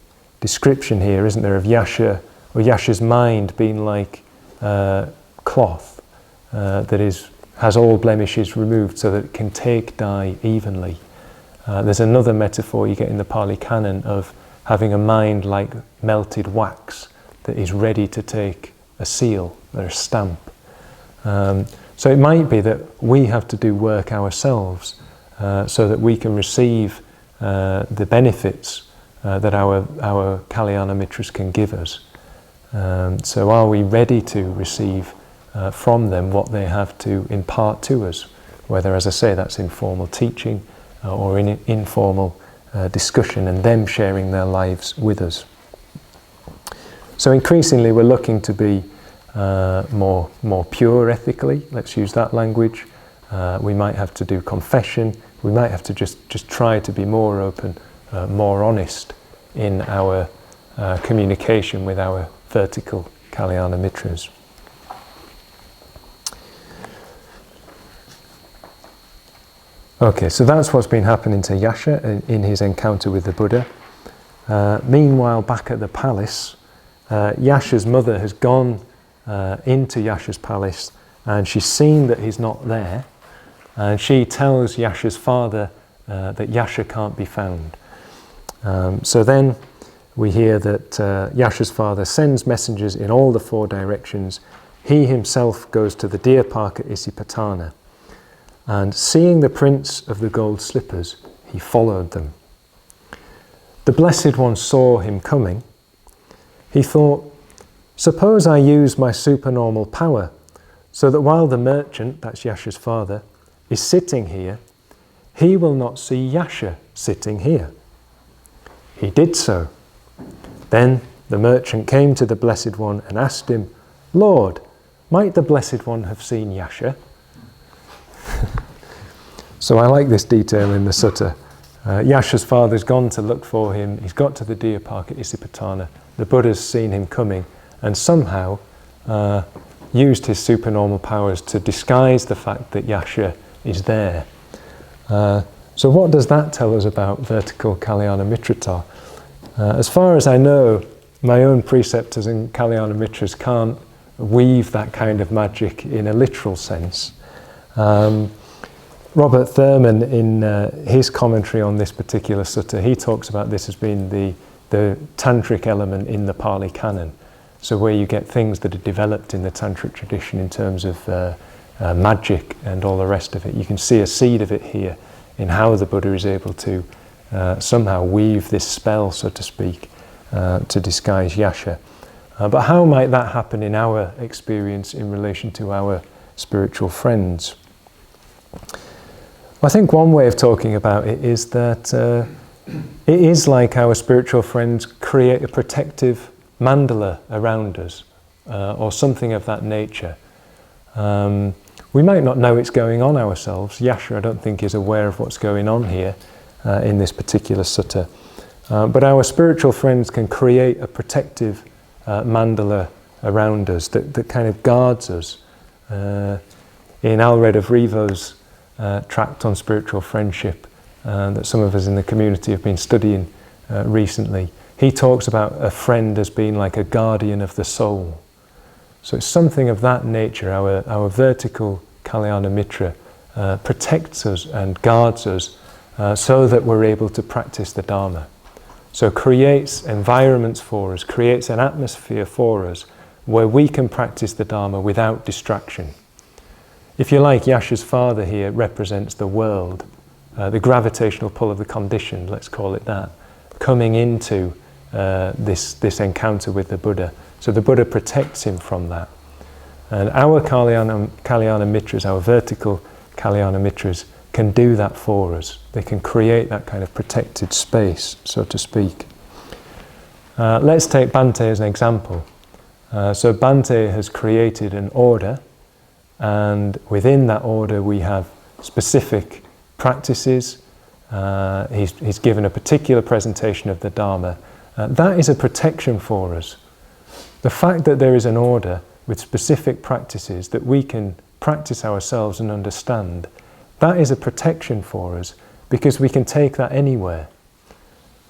description here, isn't there, of Yasha, or Yasha's mind being like cloth that has all blemishes removed so that it can take dye evenly. There's another metaphor you get in the Pali Canon of having a mind like melted wax that is ready to take a seal or a stamp. So it might be that we have to do work ourselves so that we can receive the benefits that our Kalyana Mitras can give us. So are we ready to receive from them what they have to impart to us, whether, as I say, that's informal teaching or in informal discussion, and them sharing their lives with us. So increasingly we're looking to be more pure ethically, let's use that language. We might have to do confession, we might have to just try to be more open, more honest in our communication with our vertical Kalyana Mitras. Okay, so that's what's been happening to Yasha in his encounter with the Buddha. Meanwhile, back at the palace, Yasha's mother has gone into Yasha's palace, and she's seen that he's not there, and she tells Yasha's father that Yasha can't be found. So then we hear that Yasha's father sends messengers in all the 4 directions. He himself goes to the deer park at Isipatana, and seeing the prince of the gold slippers, he followed them. The Blessed One saw him coming. He thought, suppose I use my supernormal power so that while the merchant, that's Yasha's father, is sitting here, he will not see Yasha sitting here. He did so. Then the merchant came to the Blessed One and asked him, Lord, might the Blessed One have seen Yasha? So I like this detail in the sutta. Yasha's father's gone to look for him, he's got to the deer park at Isipatana, the Buddha's seen him coming, and somehow used his supernormal powers to disguise the fact that Yasha is there. So what does that tell us about vertical Kalyana Mitrata? As far as I know, my own preceptors and Kalyana Mitras can't weave that kind of magic in a literal sense. Robert Thurman, in his commentary on this particular sutta, he talks about this as being the tantric element in the Pali Canon. So where you get things that are developed in the tantric tradition in terms of magic and all the rest of it. You can see a seed of it here in how the Buddha is able to somehow weave this spell, so to speak, to disguise Yasha. But how might that happen in our experience in relation to our spiritual friends? I think one way of talking about it is that it is like our spiritual friends create a protective mandala around us, or something of that nature. We might not know it's going on ourselves. Yasha, I don't think, is aware of what's going on here in this particular sutta. But our spiritual friends can create a protective mandala around us that kind of guards us. In Alred of Revo's tract on spiritual friendship that some of us in the community have been studying recently, he talks about a friend as being like a guardian of the soul. So it's something of that nature. Our vertical Kalyana Mitra protects us and guards us so that we're able to practice the Dharma. So creates environments for us, creates an atmosphere for us where we can practice the Dharma without distraction. If you like, Yasha's father here represents the world, the gravitational pull of the conditioned, let's call it that, coming into this encounter with the Buddha. So the Buddha protects him from that. And our Kalyana Mitras, our vertical Kalyana Mitras, can do that for us. They can create that kind of protected space, so to speak. Let's take Bhante as an example. So Bhante has created an order, and within that order we have specific practices. He's given a particular presentation of the Dharma. That is a protection for us. The fact that there is an order with specific practices that we can practice ourselves and understand, that is a protection for us, because we can take that anywhere.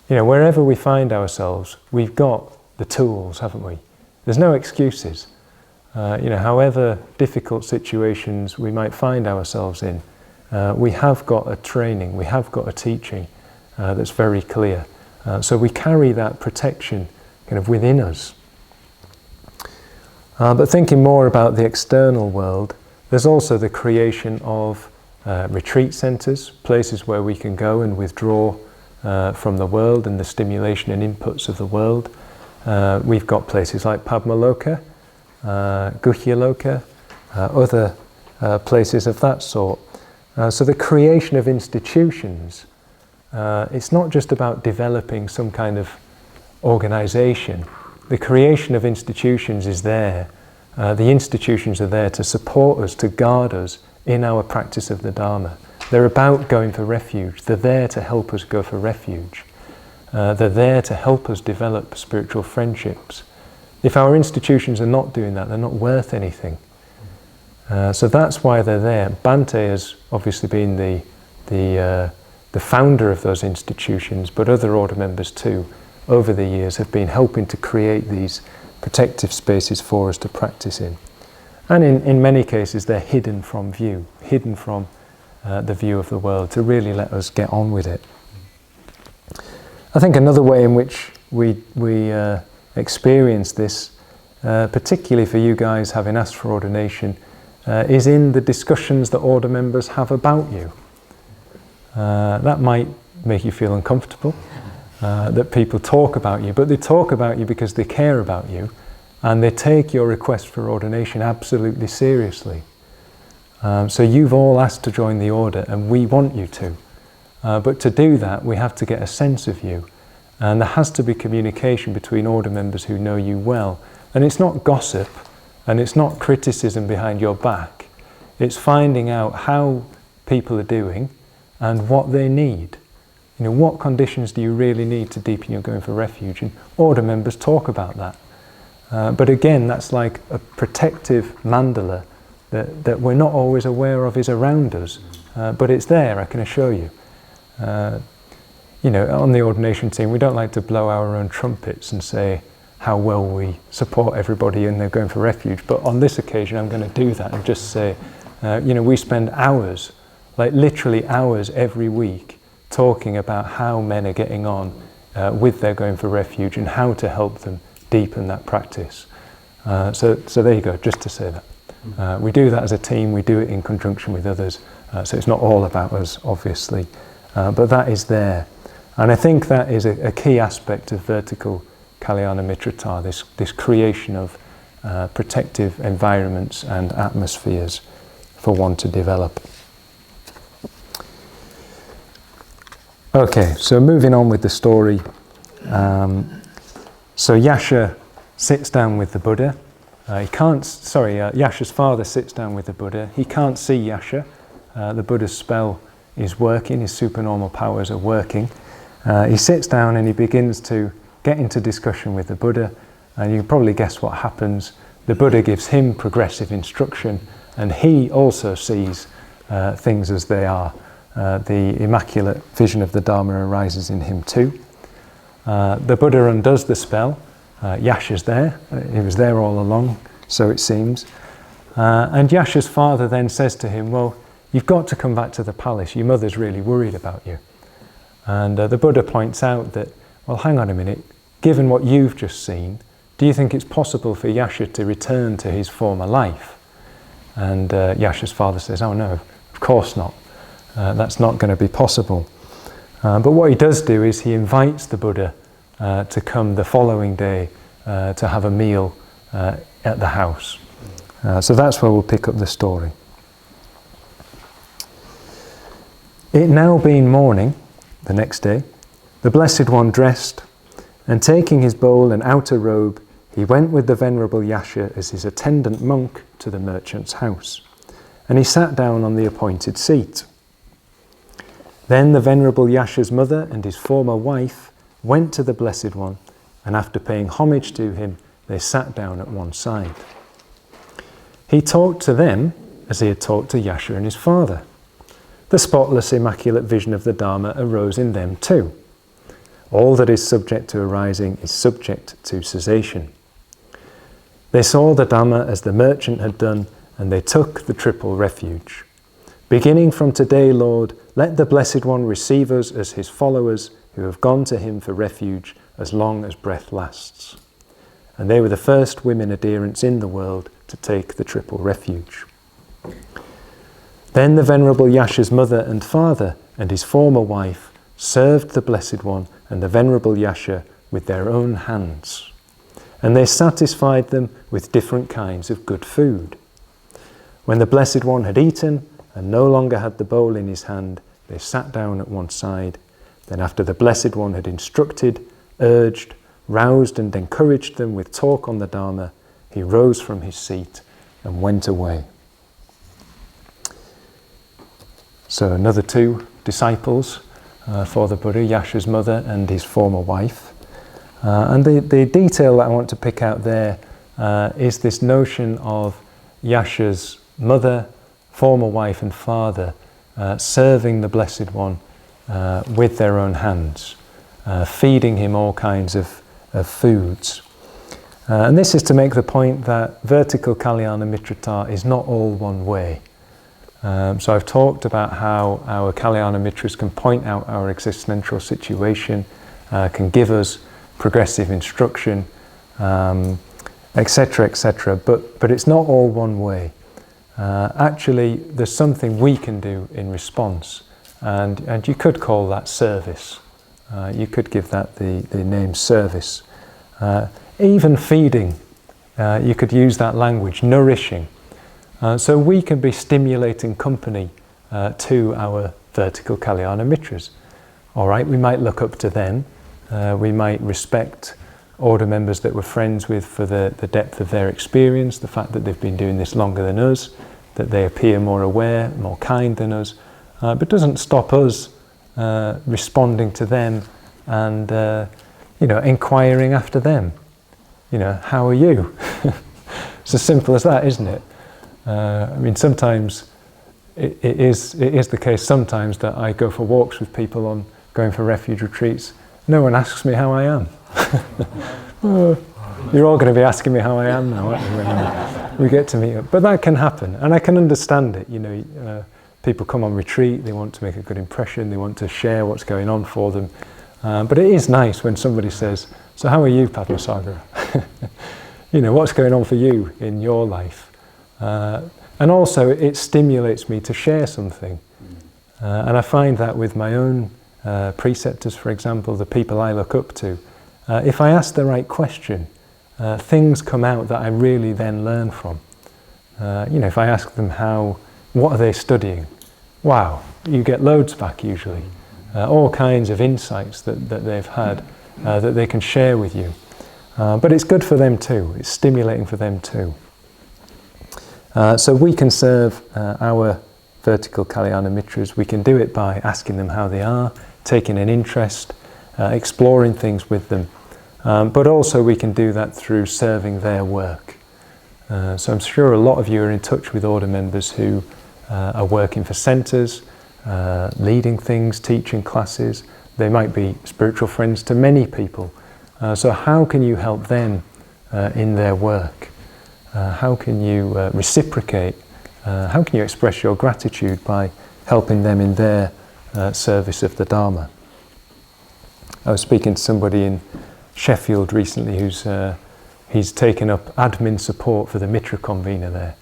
You know, wherever we find ourselves, we've got the tools, haven't we? There's no excuses. However difficult situations we might find ourselves in, we have got a training, we have got a teaching that's very clear. So we carry that protection kind of within us. But thinking more about the external world, there's also the creation of retreat centres, places where we can go and withdraw from the world and the stimulation and inputs of the world. We've got places like Padmasagara, Guhyaloka, other places of that sort. So the creation of institutions, it's not just about developing some kind of organisation. The creation of institutions is there. The institutions are there to support us, to guard us in our practice of the Dharma. They're about going for refuge. They're there to help us go for refuge. They're there to help us develop spiritual friendships. If our institutions are not doing that, they're not worth anything. So that's why they're there. Bhante has obviously been the founder of those institutions, but other order members too, over the years, have been helping to create these protective spaces for us to practice in. And in many cases, they're hidden from view, hidden from the view of the world, to really let us get on with it. I think another way in which we experience this, particularly for you guys having asked for ordination, is in the discussions that order members have about you. That might make you feel uncomfortable, that people talk about you, but they talk about you because they care about you, and they take your request for ordination absolutely seriously. So you've all asked to join the order, and we want you to. But to do that, we have to get a sense of you. And there has to be communication between order members who know you well. And it's not gossip, and it's not criticism behind your back. It's finding out how people are doing and what they need. You know, what conditions do you really need to deepen your going for refuge? And order members talk about that. But again, that's like a protective mandala that we're not always aware of is around us. But it's there, I can assure you. On the ordination team, we don't like to blow our own trumpets and say how well we support everybody and they're going for refuge. But on this occasion, I'm going to do that and just say, we spend hours, like literally hours every week, talking about how men are getting on with their going for refuge and how to help them deepen that practice. So there you go, just to say that. We do that as a team, we do it in conjunction with others, so it's not all about us, obviously, but that is there. And I think that is a key aspect of vertical Kalyana Mitrata, this creation of protective environments and atmospheres for one to develop. Okay, so moving on with the story. So Yasha sits down with the Buddha. Yasha's father sits down with the Buddha. He can't see Yasha. The Buddha's spell is working, his supernormal powers are working. He sits down and he begins to get into discussion with the Buddha, and you can probably guess what happens. The Buddha gives him progressive instruction, and he also sees things as they are. The immaculate vision of the Dharma arises in him too. The Buddha undoes the spell. Yasha's there. He was there all along, so it seems. And Yasha's father then says to him, well, you've got to come back to the palace. Your mother's really worried about you. And the Buddha points out that, well, hang on a minute. Given what you've just seen, do you think it's possible for Yasha to return to his former life? And Yasha's father says, oh no, of course not. That's not going to be possible. But what he does do is he invites the Buddha to come the following day to have a meal at the house. So that's where we'll pick up the story. It now being morning, the next day, the Blessed One dressed, and taking his bowl and outer robe, he went with the Venerable Yasha as his attendant monk to the merchant's house, and he sat down on the appointed seat. Then the Venerable Yasha's mother and his former wife went to the Blessed One, and after paying homage to him, they sat down at one side. He talked to them as he had talked to Yasha and his father. The spotless, immaculate vision of the Dharma arose in them too. All that is subject to arising is subject to cessation. They saw the Dhamma as the merchant had done, and they took the triple refuge. Beginning from today, Lord, let the Blessed One receive us as his followers who have gone to him for refuge as long as breath lasts. And they were the first women adherents in the world to take the triple refuge. Then the Venerable Yasha's mother and father and his former wife served the Blessed One and the Venerable Yasha with their own hands, and they satisfied them with different kinds of good food. When the Blessed One had eaten and no longer had the bowl in his hand, they sat down at one side. Then after the Blessed One had instructed, urged, roused and encouraged them with talk on the Dharma, he rose from his seat and went away. So another two disciples for the Buddha, Yasha's mother and his former wife. And the detail that I want to pick out there is this notion of Yasha's mother, former wife and father serving the Blessed One with their own hands, feeding him all kinds of foods. And this is to make the point that vertical Kalyana Mitrata is not all one way. So I've talked about how our Kalyana Mitras can point out our existential situation, can give us progressive instruction, etc., etc. But it's not all one way. Actually, there's something we can do in response, and you could call that service. You could give that the name service. Even feeding, you could use that language, nourishing. So we can be stimulating company to our vertical Kalyana Mitras. All right, we might look up to them. We might respect order members that we're friends with for the depth of their experience, the fact that they've been doing this longer than us, that they appear more aware, more kind than us. But doesn't stop us responding to them and inquiring after them. How are you? It's as simple as that, isn't it? Sometimes it is the case sometimes that I go for walks with people on going for refuge retreats. No one asks me how I am. Oh, you're all going to be asking me how I am now, aren't you, when we get to meet up. But that can happen, and I can understand it. People come on retreat, they want to make a good impression, they want to share what's going on for them. But it is nice when somebody says, so how are you, Padmasagara? What's going on for you in your life? And also it stimulates me to share something. And I find that with my own preceptors, for example, the people I look up to, if I ask the right question, things come out that I really then learn from. If I ask them what are they studying? Wow, you get loads back usually. All kinds of insights that they've had that they can share with you. But it's good for them too, it's stimulating for them too. So we can serve our vertical Kalyana Mitras. We can do it by asking them how they are, taking an interest, exploring things with them. But also we can do that through serving their work. So I'm sure a lot of you are in touch with order members who are working for centres, leading things, teaching classes. They might be spiritual friends to many people. So how can you help them in their work? How can you reciprocate? How can you express your gratitude by helping them in their service of the Dharma? I was speaking to somebody in Sheffield recently he's taken up admin support for the Mitra convener there,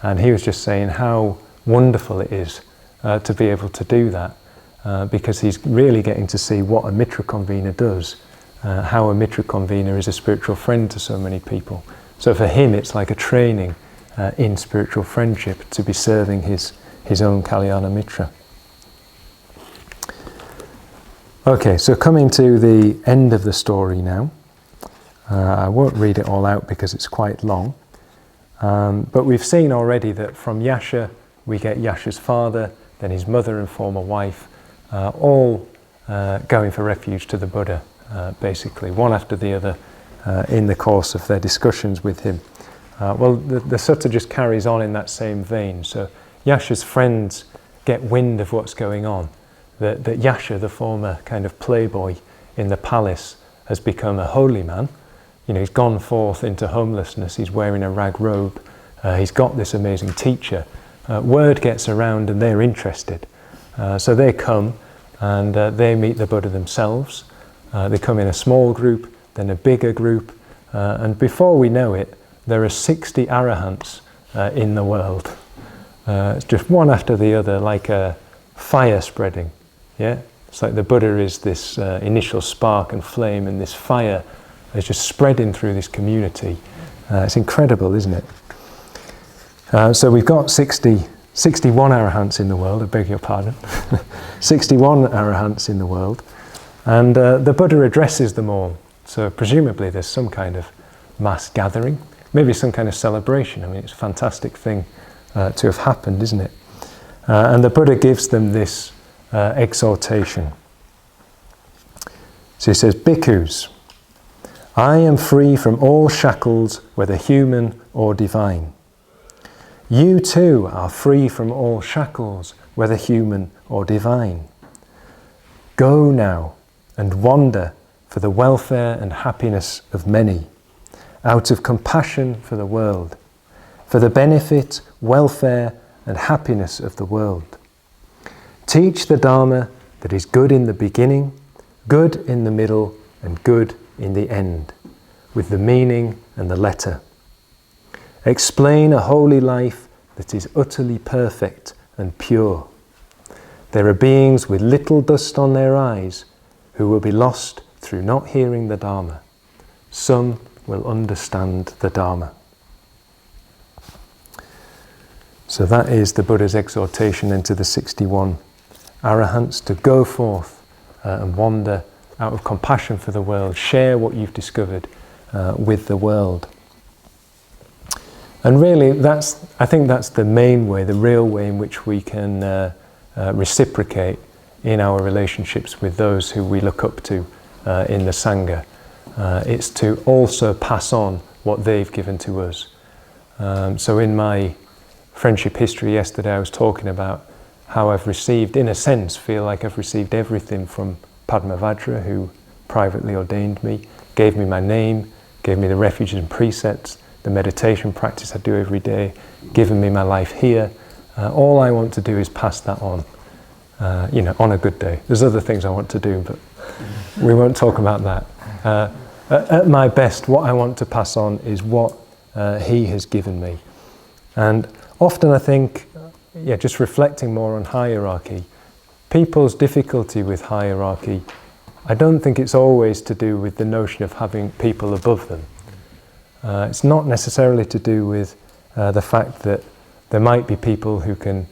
and he was just saying how wonderful it is to be able to do that, because he's really getting to see what a Mitra convener does, how a Mitra convener is a spiritual friend to so many people. So for him it's like a training in spiritual friendship to be serving his own Kalyana Mitra. Okay, so coming to the end of the story now. I won't read it all out because it's quite long, but we've seen already that from Yasha we get Yasha's father, then his mother and former wife, all going for refuge to the Buddha, basically, one after the other, in the course of their discussions with him. Well, the sutta just carries on in that same vein. So Yasha's friends get wind of what's going on, that Yasha, the former kind of playboy in the palace, has become a holy man. You know, he's gone forth into homelessness, he's wearing a rag robe, he's got this amazing teacher. Word gets around and they're interested. So they come and they meet the Buddha themselves. They come in a small group, then a bigger group, and before we know it, there are 60 arahants in the world. It's just one after the other, like a fire spreading. Yeah, it's like the Buddha is this initial spark and flame, and this fire is just spreading through this community. It's incredible, isn't it? So we've got 61 arahants in the world, I beg your pardon. 61 arahants in the world, and the Buddha addresses them all. So presumably there's some kind of mass gathering, maybe some kind of celebration. I mean, it's a fantastic thing to have happened, isn't it? And the Buddha gives them this exhortation. So he says, "Bhikkhus, I am free from all shackles, whether human or divine. You too are free from all shackles, whether human or divine. Go now and wander for the welfare and happiness of many, out of compassion for the world, for the benefit, welfare and happiness of the world. Teach the Dharma that is good in the beginning, good in the middle and good in the end, with the meaning and the letter. Explain a holy life that is utterly perfect and pure. There are beings with little dust on their eyes who will be lost through not hearing the Dharma. Some will understand the Dharma." So that is the Buddha's exhortation into the 61 arahants to go forth and wander out of compassion for the world, share what you've discovered with the world. And really, I think that's the main way, the real way in which we can reciprocate in our relationships with those who we look up to in the Sangha. It's to also pass on what they've given to us. So in my friendship history yesterday, I was talking about how I've received, in a sense, feel like I've received everything from Padmasagara, who privately ordained me, gave me my name, gave me the refuges and precepts, the meditation practice I do every day, given me my life here. All I want to do is pass that on, on a good day. There's other things I want to do, but we won't talk about that. At my best, what I want to pass on is what he has given me. And often I think, just reflecting more on hierarchy, people's difficulty with hierarchy, I don't think it's always to do with the notion of having people above them. It's not necessarily to do with the fact that there might be people who can,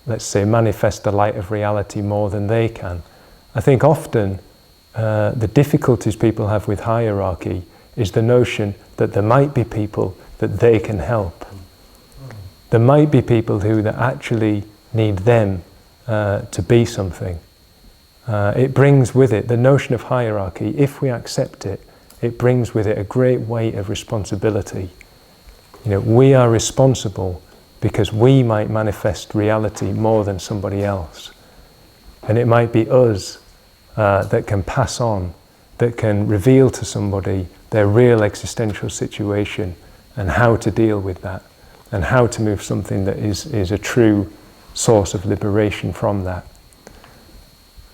let's say, manifest the light of reality more than they can. I think often the difficulties people have with hierarchy is the notion that there might be people that they can help. There might be people who that actually need them to be something. it brings with it the notion of hierarchy. If we accept it, it brings with it a great weight of responsibility. We are responsible because we might manifest reality more than somebody else. And it might be us that can pass on, that can reveal to somebody their real existential situation and how to deal with that, and how to move something that is a true source of liberation from that.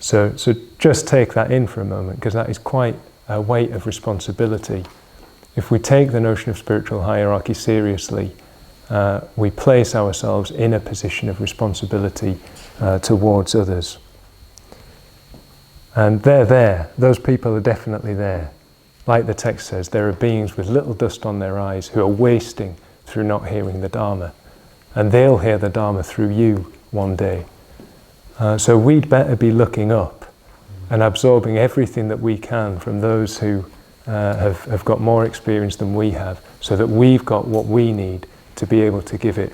So just take that in for a moment, because that is quite a weight of responsibility. If we take the notion of spiritual hierarchy seriously, we place ourselves in a position of responsibility towards others. And they're there. Those people are definitely there. Like the text says, there are beings with little dust on their eyes who are wasting through not hearing the Dharma. And they'll hear the Dharma through you one day. So we'd better be looking up and absorbing everything that we can from those who have got more experience than we have, so that we've got what we need to be able to give it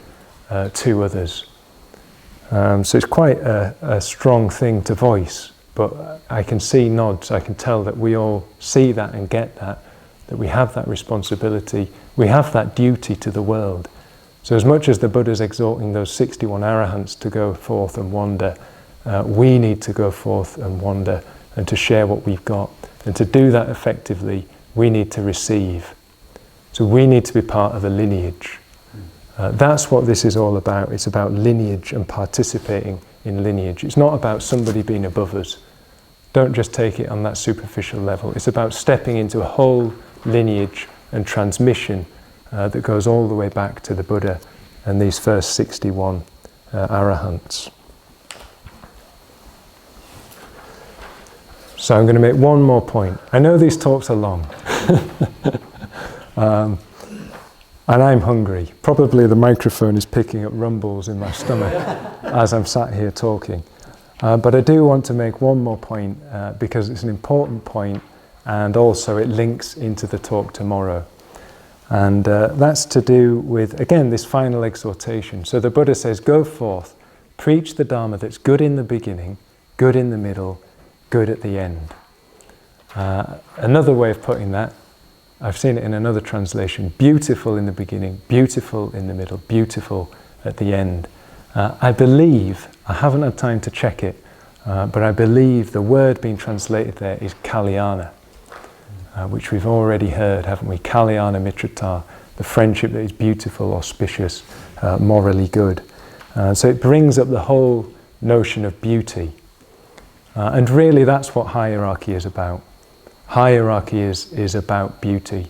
to others. So it's quite a strong thing to voice, but I can see nods. I can tell that we all see that and get that we have that responsibility, we have that duty to the world. So as much as the Buddha's exhorting those 61 arahants to go forth and wander, we need to go forth and wander and to share what we've got. And to do that effectively, we need to receive. So we need to be part of a lineage. That's what this is all about. It's about lineage and participating in lineage. It's not about somebody being above us. Don't just take it on that superficial level. It's about stepping into a whole lineage and transmission that goes all the way back to the Buddha and these first 61 arahants. So I'm going to make one more point. I know these talks are long. And I'm hungry. Probably the microphone is picking up rumbles in my stomach as I'm sat here talking. But I do want to make one more point because it's an important point, and also it links into the talk tomorrow. And that's to do with, again, this final exhortation. So the Buddha says, go forth, preach the Dharma that's good in the beginning, good in the middle, good at the end. Another way of putting that, I've seen it in another translation, beautiful in the beginning, beautiful in the middle, beautiful at the end. I believe, I haven't had time to check it, but I believe the word being translated there is kalyana, which we've already heard, haven't we? Kalyana mitrata, the friendship that is beautiful, auspicious, morally good. So it brings up the whole notion of beauty. And really that's what hierarchy is about. Hierarchy is about beauty.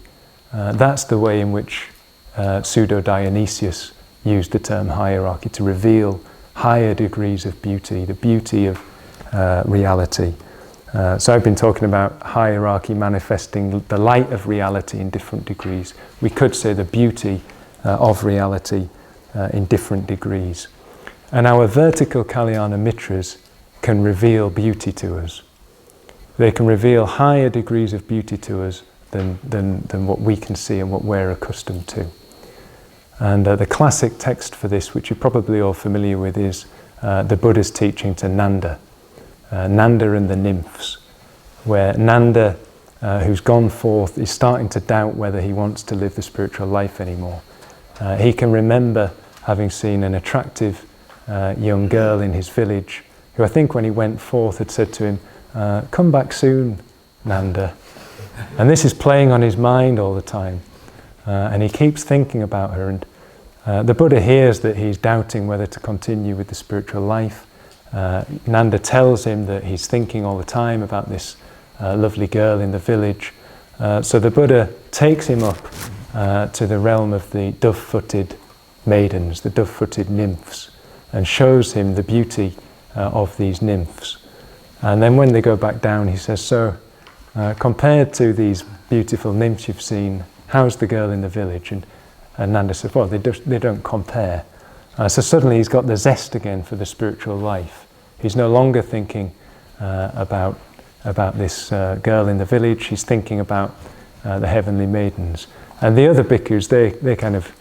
That's the way in which Pseudo-Dionysius used the term hierarchy, to reveal higher degrees of beauty, the beauty of reality. So I've been talking about hierarchy manifesting the light of reality in different degrees. We could say the beauty of reality in different degrees. And our vertical Kalyana Mitras can reveal beauty to us. They can reveal higher degrees of beauty to us than what we can see and what we're accustomed to. And the classic text for this, which you're probably all familiar with, is the Buddha's teaching to Nanda, Nanda and the Nymphs, where Nanda, who's gone forth, is starting to doubt whether he wants to live the spiritual life anymore. He can remember having seen an attractive young girl in his village, who I think when he went forth had said to him, come back soon, Nanda. And this is playing on his mind all the time. And he keeps thinking about her. And the Buddha hears that he's doubting whether to continue with the spiritual life. Nanda tells him that he's thinking all the time about this lovely girl in the village. So the Buddha takes him up to the realm of the dove-footed maidens, the dove-footed nymphs, and shows him the beauty of these nymphs. And then when they go back down, he says, so compared to these beautiful nymphs you've seen, how's the girl in the village? And Nanda says, well, they don't compare. So suddenly he's got the zest again for the spiritual life. He's no longer thinking about this girl in the village. He's thinking about the heavenly maidens. And the other bhikkhus, they kind of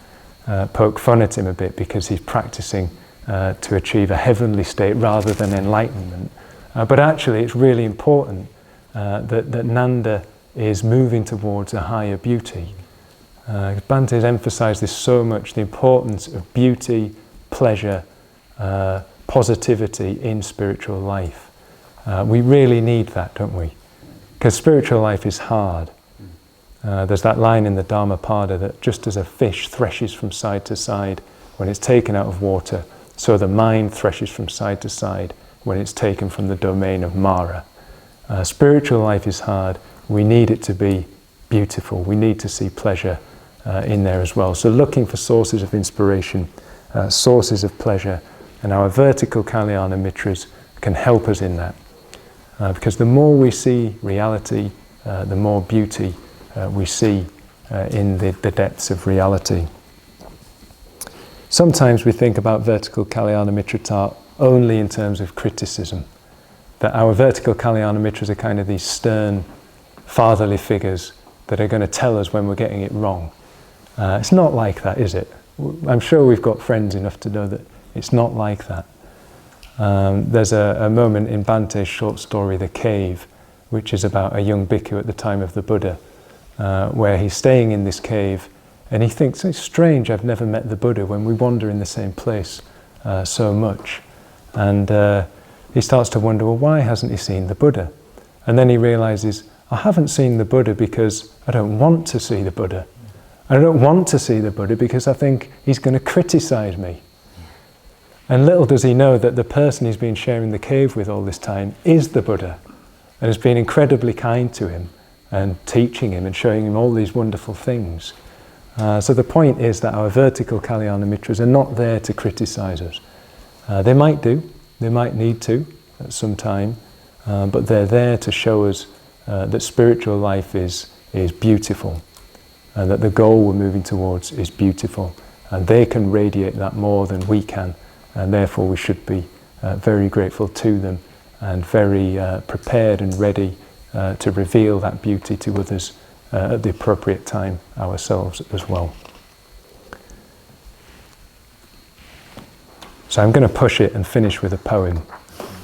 poke fun at him a bit because he's practicing to achieve a heavenly state rather than enlightenment. But actually it's really important that Nanda is moving towards a higher beauty. Bhante has emphasised this so much, the importance of beauty, pleasure, positivity in spiritual life. We really need that, don't we? Because spiritual life is hard. There's that line in the Dhammapada that just as a fish threshes from side to side when it's taken out of water, so the mind threshes from side to side when it's taken from the domain of Mara. Spiritual life is hard. We need it to be beautiful. We need to see pleasure in there as well. So looking for sources of inspiration, sources of pleasure, and our vertical Kalyana Mitras can help us in that. Because the more we see reality, the more beauty we see in the depths of reality. Sometimes we think about vertical Kalyana Mitrata only in terms of criticism. That our vertical Kalyana Mitras are kind of these stern, fatherly figures that are going to tell us when we're getting it wrong. It's not like that, is it? I'm sure we've got friends enough to know that it's not like that. There's a moment in Bhante's short story, The Cave, which is about a young bhikkhu at the time of the Buddha, where he's staying in this cave and he thinks, it's strange I've never met the Buddha when we wander in the same place so much. And he starts to wonder, well, why hasn't he seen the Buddha? And then he realizes, I haven't seen the Buddha because I don't want to see the Buddha. I don't want to see the Buddha because I think he's going to criticize me. And little does he know that the person he's been sharing the cave with all this time is the Buddha, and has been incredibly kind to him and teaching him and showing him all these wonderful things. So the point is that our vertical Kalyana Mitras are not there to criticize us. They might do, they might need to at some time, but they're there to show us that spiritual life is beautiful, and that the goal we're moving towards is beautiful, and they can radiate that more than we can, and therefore we should be very grateful to them and very prepared and ready to reveal that beauty to others at the appropriate time ourselves as well. So I'm going to push it and finish with a poem,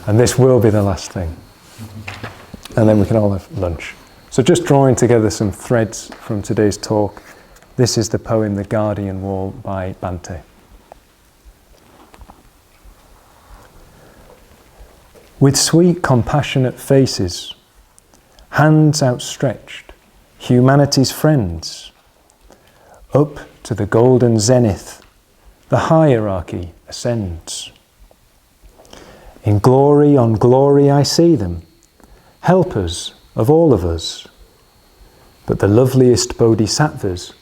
and this will be the last thing, and then we can all have lunch. So just drawing together some threads from today's talk, this is the poem The Guardian Wall by Bhante. With sweet compassionate faces, hands outstretched, humanity's friends, up to the golden zenith, the hierarchy ascends. In glory on glory I see them, helpers of all of us. But the loveliest bodhisattvas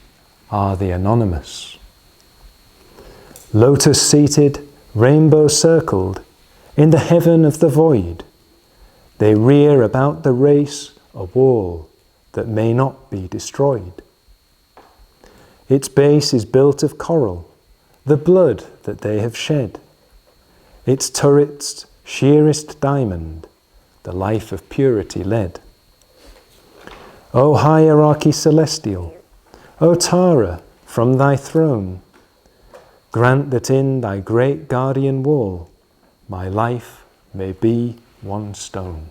are the anonymous. Lotus seated, rainbow circled, in the heaven of the void, they rear about the race a wall that may not be destroyed. Its base is built of coral, the blood that they have shed. Its turrets sheerest diamond, the life of purity led. O hierarchy celestial, O Tara, from thy throne, grant that in thy great guardian wall my life may be one stone.